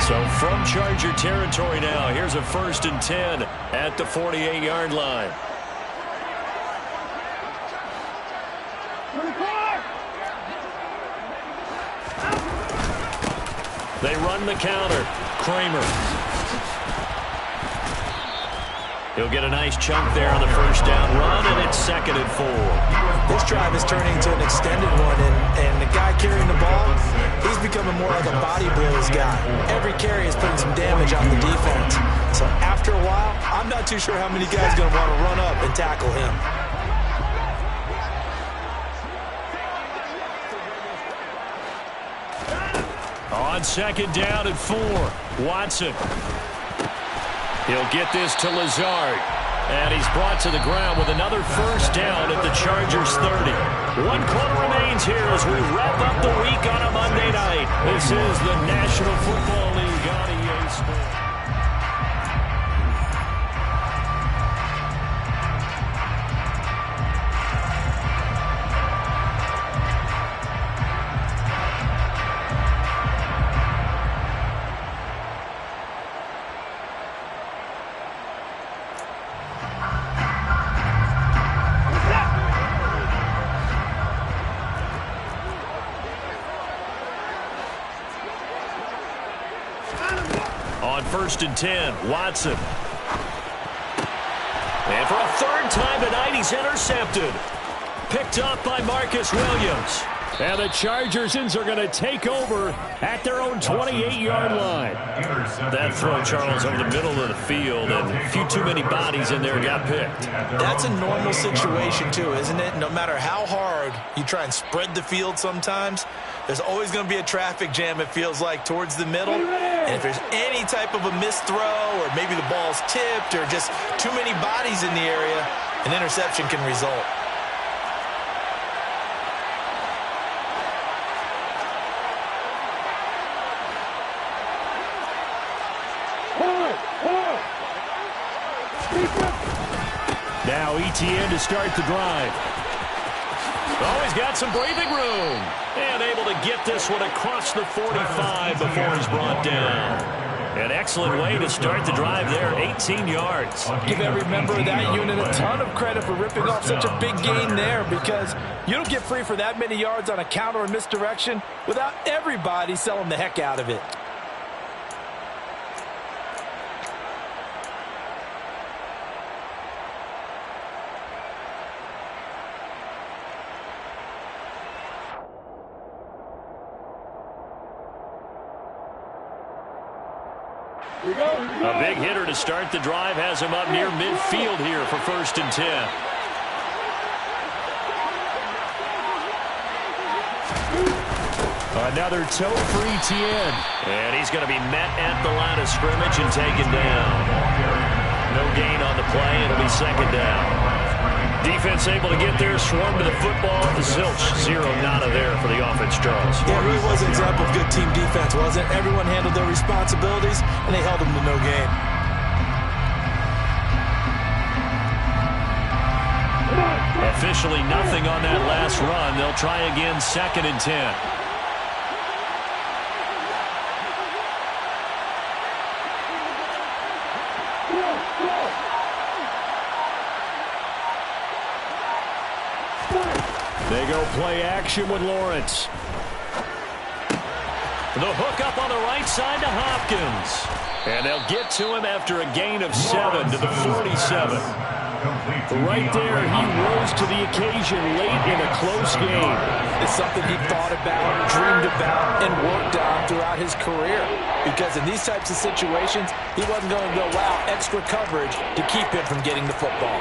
So from Charger territory now, here's a 1st and 10 at the 48-yard line. They run the counter. Kramer. He'll get a nice chunk there on the first down run, and it's 2nd and 4. This drive is turning into an extended one, and the guy carrying the ball, he's becoming more like a body blows guy. Every carry is putting some damage on the defense. So after a while, I'm not too sure how many guys are going to want to run up and tackle him. On 2nd down and 4, Watson. He'll get this to Lazard. And he's brought to the ground with another first down at the Chargers 30. 1 quarter remains here as we wrap up the week on a Monday night. This is the National Football League on EA Sports. On 1st and 10, Watson. And for a 3rd time tonight, he's intercepted. Picked up by Marcus Williams. And the Chargers are going to take over at their own 28-yard line. That throw, Charles, over the middle of the field, and a few too many bodies in there got picked. That's a normal situation, too, isn't it? No matter how hard you try and spread the field sometimes, there's always going to be a traffic jam, it feels like, towards the middle. And if there's any type of a missed throw, or maybe the ball's tipped, or just too many bodies in the area, an interception can result. Now ETN to start the drive. Oh, he's got some breathing room. And able to get this one across the 45 before he's brought down. An excellent way to start the drive there, 18 yards. Give every member of that unit a ton of credit for ripping off such a big gain there, because you don't get free for that many yards on a counter or misdirection without everybody selling the heck out of it. A big hitter to start the drive has him up near midfield here for 1st and 10. Another toe for ETN. And he's going to be met at the line of scrimmage and taken down. No gain on the play. It'll be 2nd down. Defense able to get there, swarm to the football. Zilch, zero, nada there for the offense, Charles. Yeah, it really was an example of good team defense, wasn't it? Everyone handled their responsibilities, and they held them to no gain. Officially nothing on that last run. They'll try again, 2nd and 10. They go play action with Lawrence. The hook up on the right side to Hopkins. And they'll get to him after a gain of 7 to the 47. Right there, he rose to the occasion late in a close game. It's something he thought about, dreamed about, and worked on throughout his career. Because in these types of situations, he wasn't going to go out extra coverage to keep him from getting the football.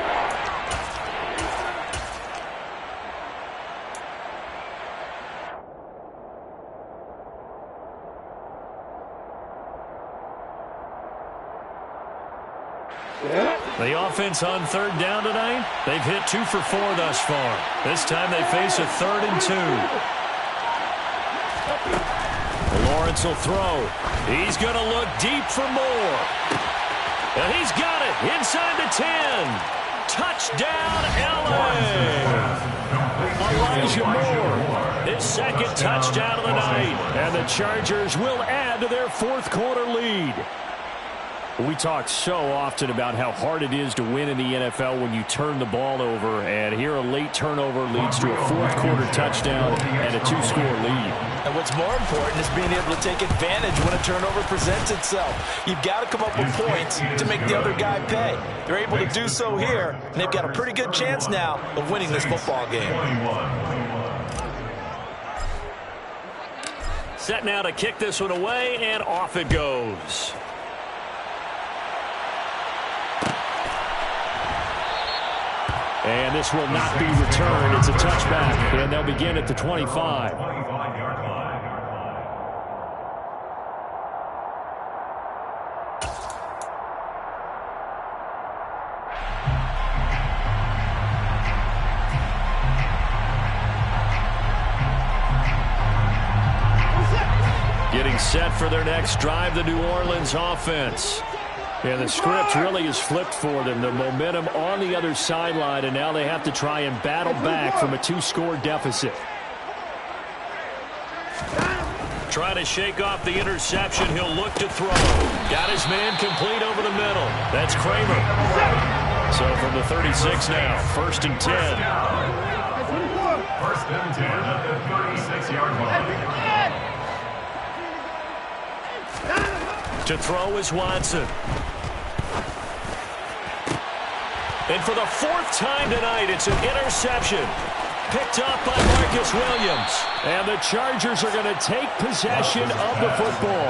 The offense on 3rd down tonight, they've hit 2 for 4 thus far. This time they face a 3rd and 2. Lawrence will throw. He's going to look deep for more. And he's got it inside the 10. Touchdown, LA. Elijah Moore, his 2nd touchdown of the night. And the Chargers will add to their 4th quarter lead. We talk so often about how hard it is to win in the NFL when you turn the ball over, and here a late turnover leads to a 4th quarter touchdown and a 2-score lead. And what's more important is being able to take advantage when a turnover presents itself. You've got to come up with points to make the other guy pay. They're able to do so here, and they've got a pretty good chance now of winning this football game. Set now to kick this one away, and off it goes. And this will not be returned. It's a touchback, and they'll begin at the 25. Getting set for their next drive, the New Orleans offense. And the script really is flipped for them. The momentum on the other sideline, and now they have to try and battle back from a 2-score deficit. Trying to shake off the interception. He'll look to throw. Got his man complete over the middle. That's Kramer. So from the 36 now, 1st and 10. 1st and 10 at the 36-yard line. To throw is Watson. And for the 4th time tonight, it's an interception. Picked up by Marcus Williams. And the Chargers are going to take possession of the football.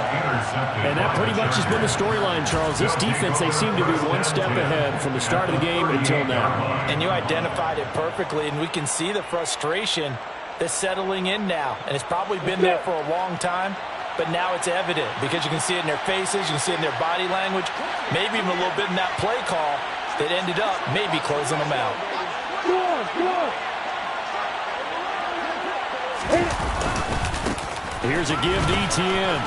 And that pretty much has been the storyline, Charles. This defense, they seem to be one step ahead from the start of the game until now. And you identified it perfectly, and we can see the frustration that's settling in now. And it's probably been there for a long time. But now it's evident because you can see it in their faces, you can see it in their body language, maybe even a little bit in that play call that ended up maybe closing them out. Here's a give to Etienne.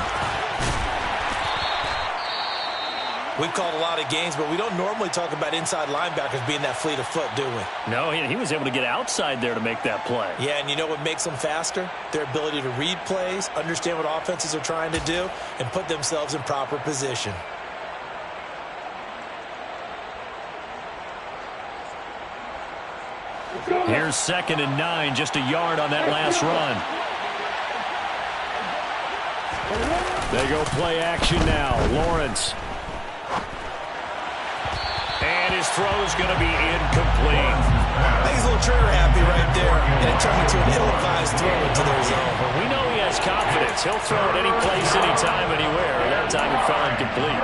We've called a lot of games, but we don't normally talk about inside linebackers being that fleet of foot, do we? No, he was able to get outside there to make that play. Yeah, and you know what makes them faster? Their ability to read plays, understand what offenses are trying to do, and put themselves in proper position. Here's 2nd and 9, just a yard on that last run. They go play action now. Lawrence. And his throw is going to be incomplete. I think he's a little trigger happy right there, and it turned into an ill-advised throw into their zone. Well, we know he has confidence. He'll throw it any place, anytime, anywhere. That time it fell incomplete.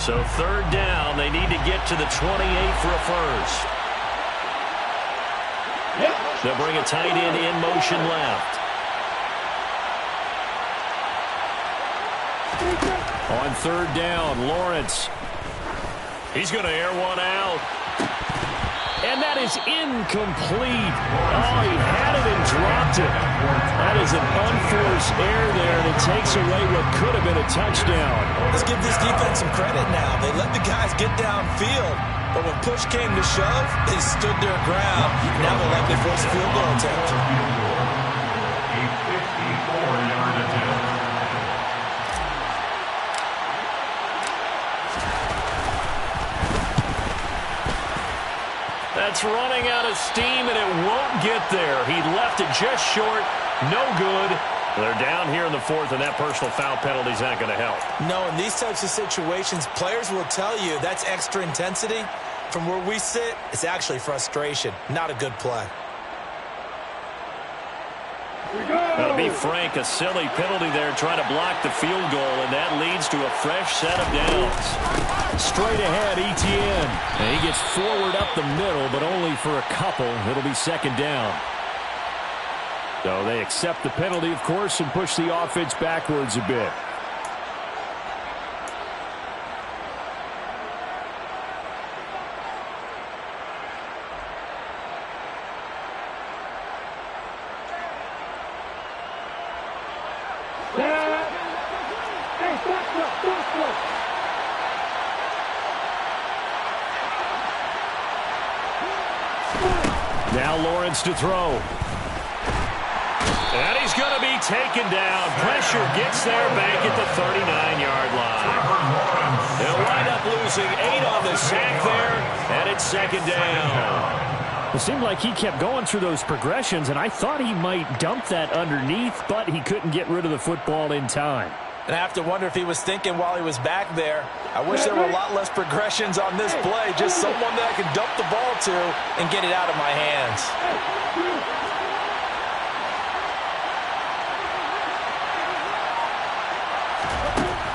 So 3rd down, they need to get to the 28 for a first. They'll bring a tight end in motion left. On third down, Lawrence. He's going to air one out. And that is incomplete. Oh, he had it and dropped it. That is an unforced error there, and it takes away what could have been a touchdown. Let's give this defense some credit now. They let the guys get downfield, but when push came to shove, they stood their ground. Now they'll likely force a field goal attempt. A 54-yard attempt. That's running out of steam, and it won't get there. He left it just short. No good. They're down here in the fourth, and that personal foul penalty is not going to help. No, in these types of situations, players will tell you that's extra intensity. From where we sit, it's actually frustration. Not a good play. That'll be Frank, a silly penalty there, trying to block the field goal, and that leads to a fresh set of downs. Straight ahead, Etienne. And he gets forward up the middle, but only for a couple. It'll be second down. So they accept the penalty, of course, and push the offense backwards a bit. Now Lawrence to throw. And he's going to be taken down. Pressure gets there back at the 39-yard line. They'll wind up losing 8 on the sack there, and it's second down. It seemed like he kept going through those progressions, and I thought he might dump that underneath, but he couldn't get rid of the football in time. And I have to wonder if he was thinking while he was back there, I wish there were a lot less progressions on this play, just someone that I can dump the ball to and get it out of my hands.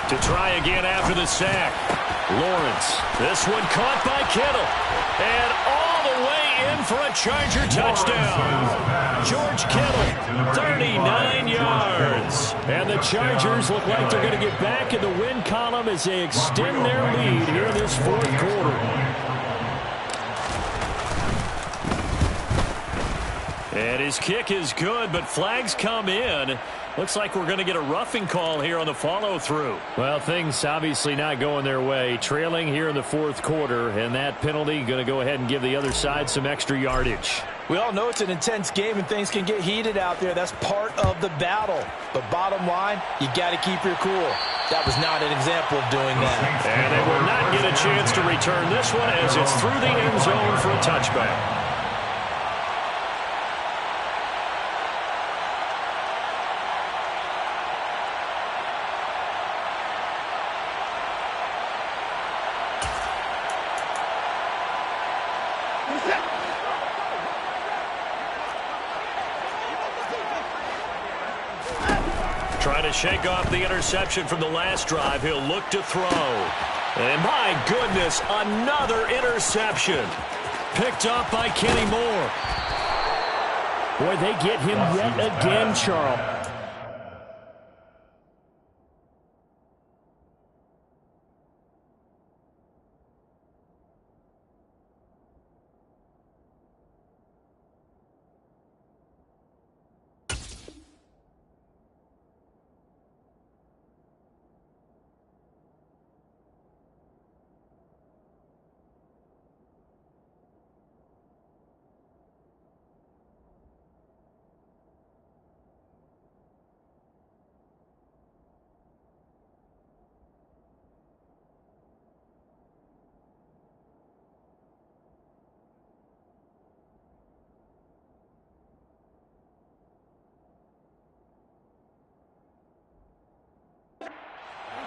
To try again after the sack. Lawrence. This one caught by Kittle. And all the way in for a Charger touchdown. George Kittle, 39 yards. And the Chargers look like they're going to get back in the win column as they extend their lead here in this fourth quarter. And his kick is good, but flags come in. Looks like we're going to get a roughing call here on the follow-through. Well, things obviously not going their way. Trailing here in the fourth quarter, and that penalty going to go ahead and give the other side some extra yardage. We all know it's an intense game and things can get heated out there. That's part of the battle. But bottom line, you got to keep your cool. That was not an example of doing that. And they will not get a chance to return this one as it's through the end zone for a touchback. Trying to shake off the interception from the last drive. He'll look to throw. And my goodness, another interception. Picked up by Kenny Moore. Boy, they get him yet again, Charles.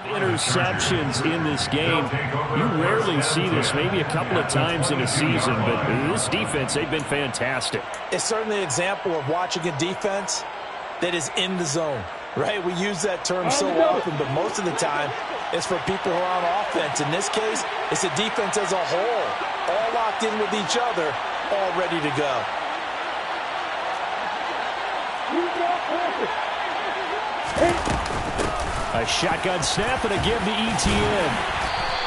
Interceptions in this game. You rarely see this, maybe a couple of times in a season, but this defense, they've been fantastic. It's certainly an example of watching a defense that is in the zone, right? We use that term so often, but most of the time it's for people who are on offense. In this case, it's a defense as a whole, all locked in with each other, all ready to go. A shotgun snap and a give to Etienne.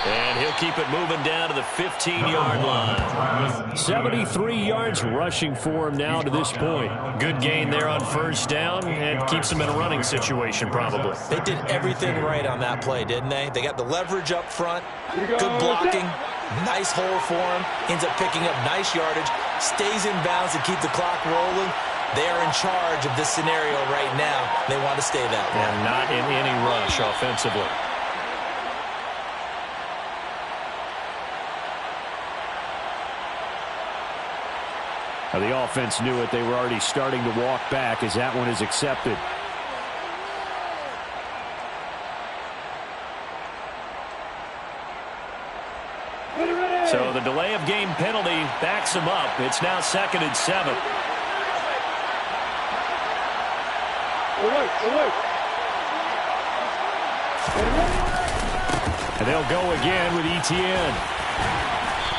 And he'll keep it moving down to the 15-yard line. 73 yards rushing for him now to this point. Good gain there on first down and keeps him in a running situation probably. They did everything right on that play, didn't they? They got the leverage up front, good blocking, nice hole for him, ends up picking up nice yardage, stays in bounds to keep the clock rolling. They are in charge of this scenario right now. They want to stay that way. And not in any rush offensively. Now the offense knew it. They were already starting to walk back as that one is accepted. So the delay of game penalty backs him up. It's now 2nd and 7. And they'll go again with Etienne.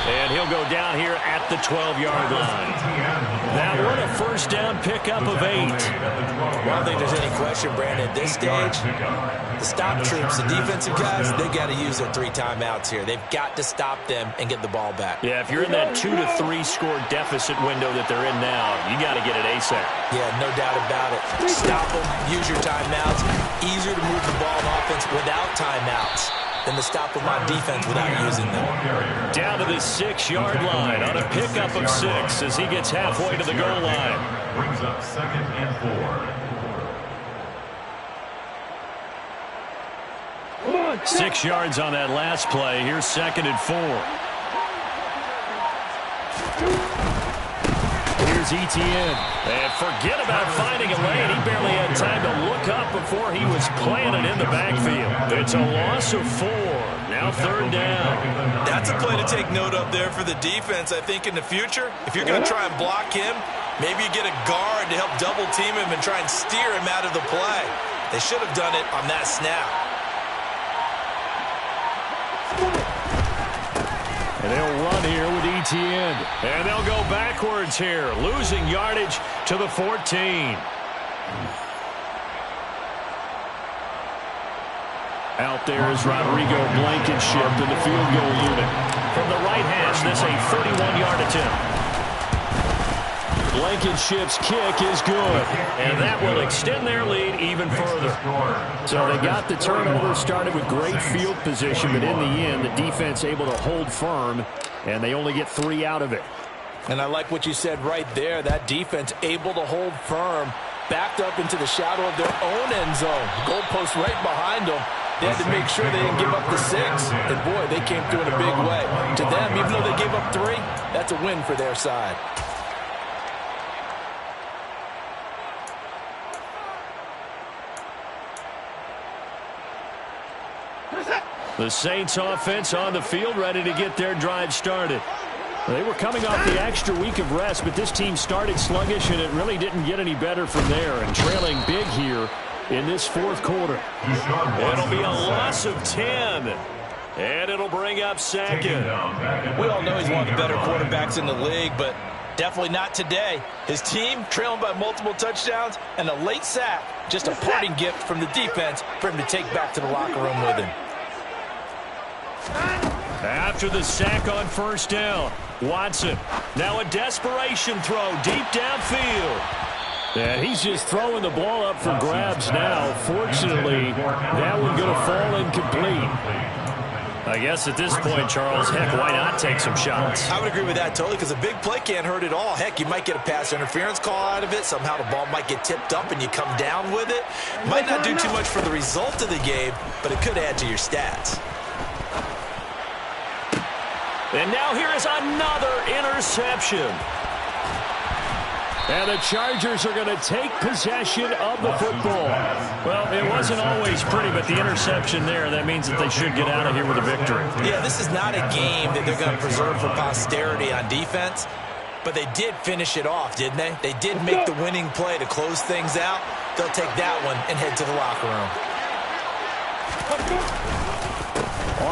And he'll go down here at the 12-yard line. Now what a first down pickup of 8. I don't think there's any question, Brandon, at this stage, the stop troops, the defensive guys, they got to use their 3 timeouts here. They've got to stop them and get the ball back. Yeah, if you're in that 2 to 3 score deficit window that they're in now, you got to get it ASAP. Yeah, no doubt about it. Stop them, use your timeouts. Easier to move the ball on offense without timeouts than to stop them on defense without using them. Down to the 6-yard line on a pickup of 6 as he gets halfway to the goal line. Brings up 2nd and 4. 6 yards on that last play. Here's 2nd and 4. Here's Etienne. And forget about finding a lane. He barely had time to look up before he was planted in the backfield. It's a loss of 4. Now 3rd down. That's a play to take note of there for the defense. I think in the future, if you're going to try and block him, maybe you get a guard to help double team him and try and steer him out of the play. They should have done it on that snap. And they'll run here with Etienne. And they'll go backwards here, losing yardage to the 14. Out there is Rodrigo Blankenship in the field goal unit. From the right hash, this a 31-yard attempt. Blankenship's kick is good, and that will extend their lead even further. So they got the turnover, started with great field position, but in the end, the defense able to hold firm, and they only get 3 out of it. And I like what you said right there. That defense able to hold firm, backed up into the shadow of their own end zone. Goalpost right behind them. They had to make sure they didn't give up the 6. And, boy, they came through in a big way. To them, even though they gave up 3, that's a win for their side. The Saints offense on the field, ready to get their drive started. They were coming off the extra week of rest, but this team started sluggish, and it really didn't get any better from there. And trailing big here in this 4th quarter. It'll be a loss of 10. And it'll bring up 2nd. We all know he's one of the better quarterbacks in the league, but definitely not today. His team trailing by multiple touchdowns and a late sack. Just a parting gift from the defense for him to take back to the locker room with him. After the sack on first down, Watson. Now a desperation throw deep downfield. And he's just throwing the ball up for grabs now. Fortunately, that one going to fall incomplete. I guess at this point, Charles, heck, why not take some shots? I would agree with that totally, because a big play can't hurt at all. Heck, you might get a pass interference call out of it. Somehow the ball might get tipped up and you come down with it. Might not do too much for the result of the game, but it could add to your stats. And now here is another interception. And the Chargers are going to take possession of the football. Well, it wasn't always pretty, but the interception there, that means that they should get out of here with a victory. Yeah, this is not a game that they're going to preserve for posterity on defense, but they did finish it off, didn't they? They did make the winning play to close things out. They'll take that one and head to the locker room.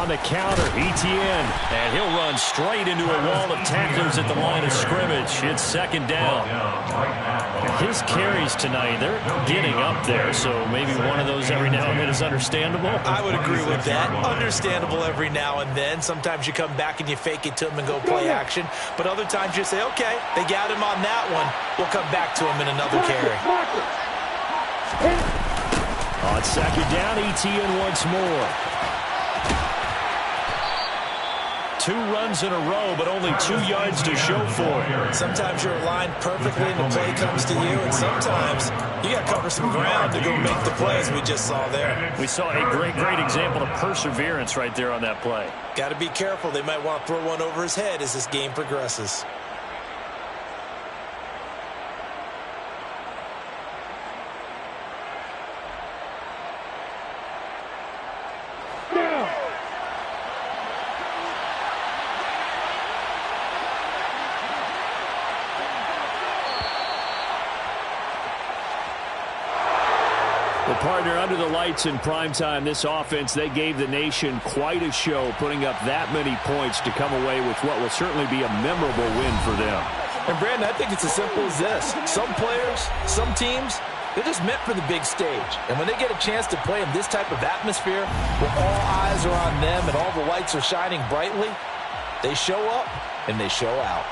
On the counter, Etienne. And he'll run straight into a wall of tacklers at the line of scrimmage. It's second down. His carries tonight, they're getting up there, so maybe one of those every now and then is understandable. I would agree with that. Understandable every now and then. Sometimes you come back and you fake it to him and go play action. But other times you say, okay, they got him on that one. We'll come back to him in another carry. On second down, Etienne once more. 2 runs in a row, but only 2 yards to show for it. Sometimes you're aligned perfectly and the play comes to you, and sometimes you got to cover some ground to go make the plays we just saw there. We saw a great example of perseverance right there on that play. Got to be careful. They might want to throw one over his head as this game progresses. Well, partner, under the lights in primetime, this offense, they gave the nation quite a show, putting up that many points to come away with what will certainly be a memorable win for them. And, Brandon, I think it's as simple as this. Some players, some teams, they're just meant for the big stage. And when they get a chance to play in this type of atmosphere where all eyes are on them and all the lights are shining brightly, they show up and they show out.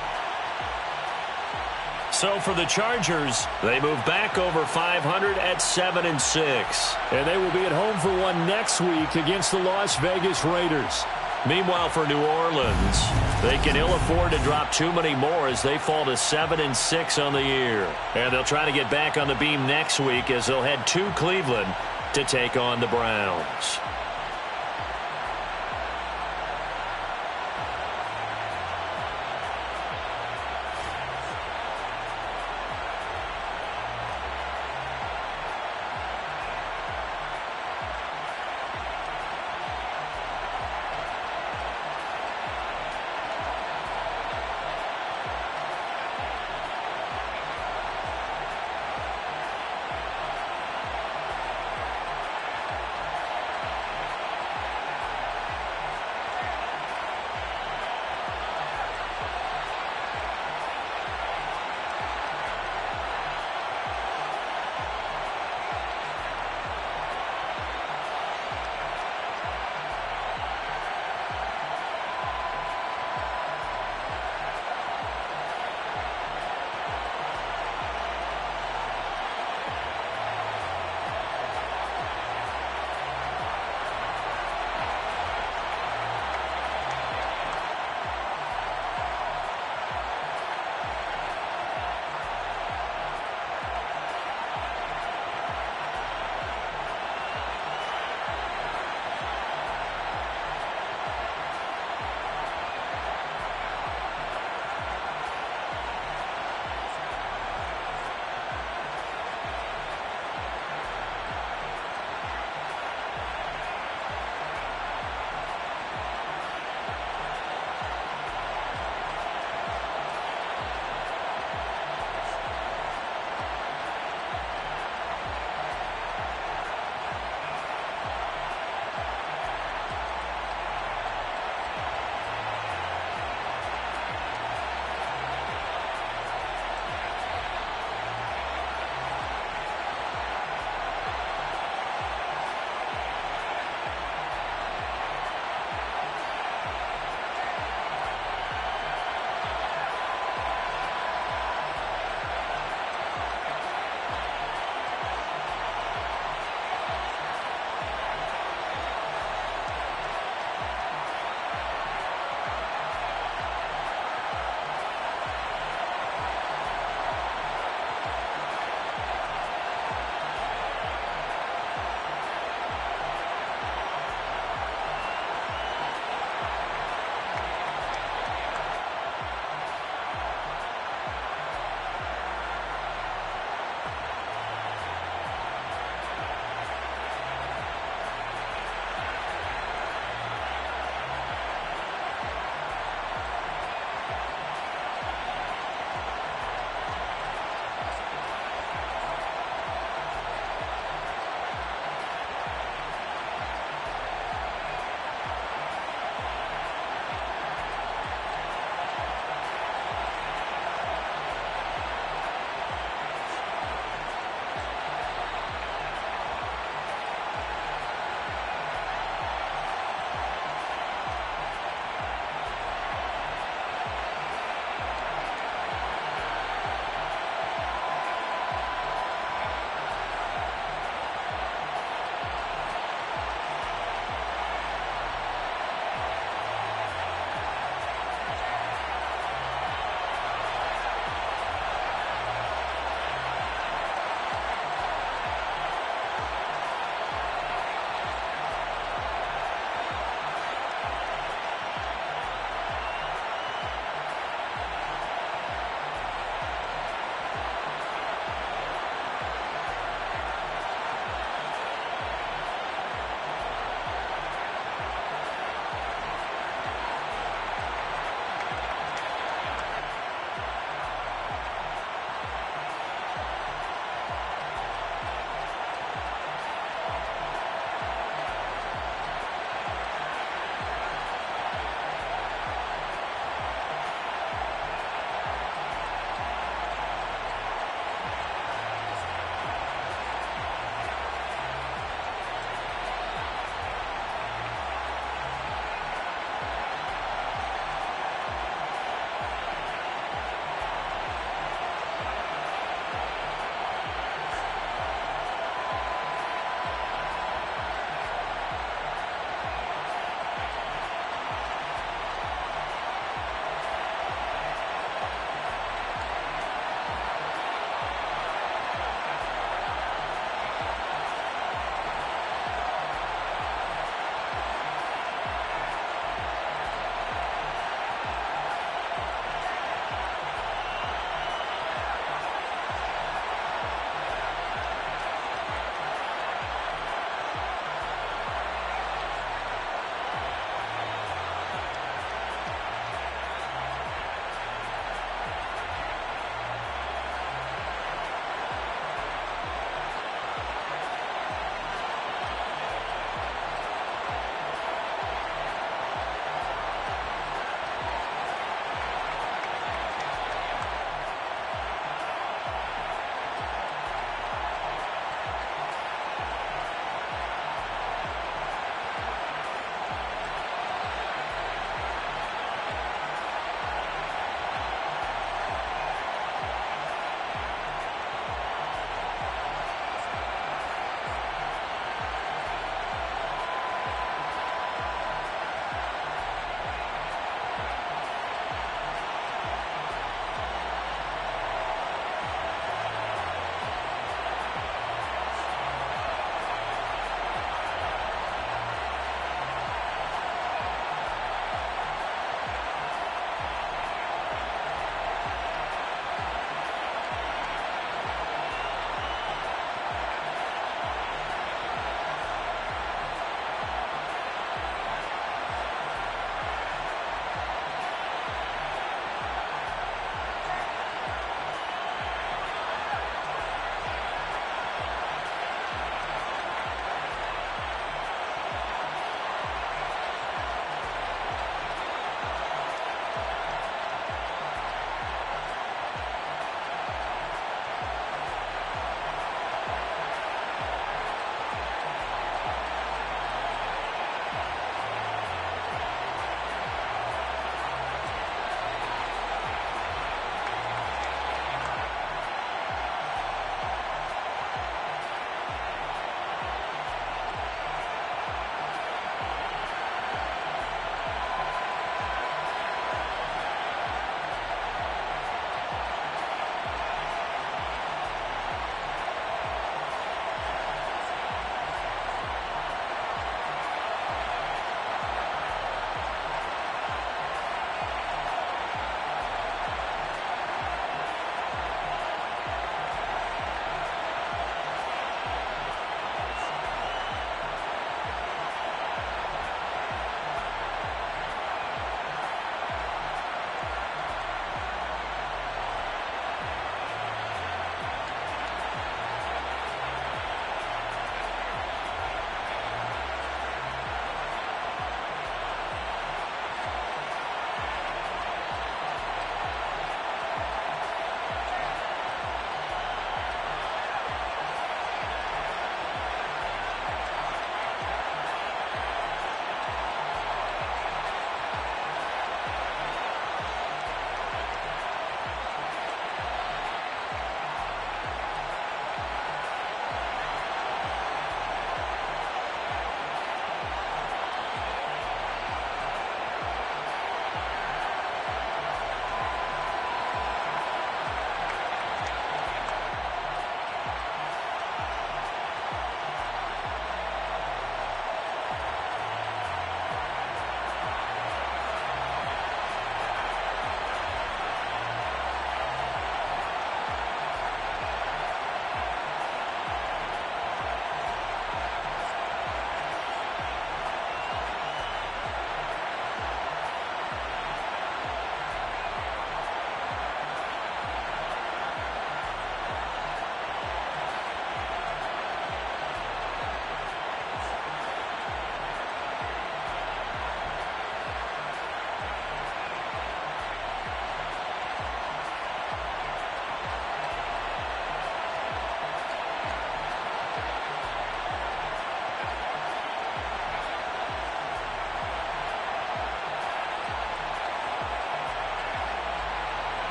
So for the Chargers, they move back over 500 at 7-6. And they will be at home for one next week against the Las Vegas Raiders. Meanwhile, for New Orleans, they can ill afford to drop too many more as they fall to 7-6 on the year. And they'll try to get back on the beam next week as they'll head to Cleveland to take on the Browns.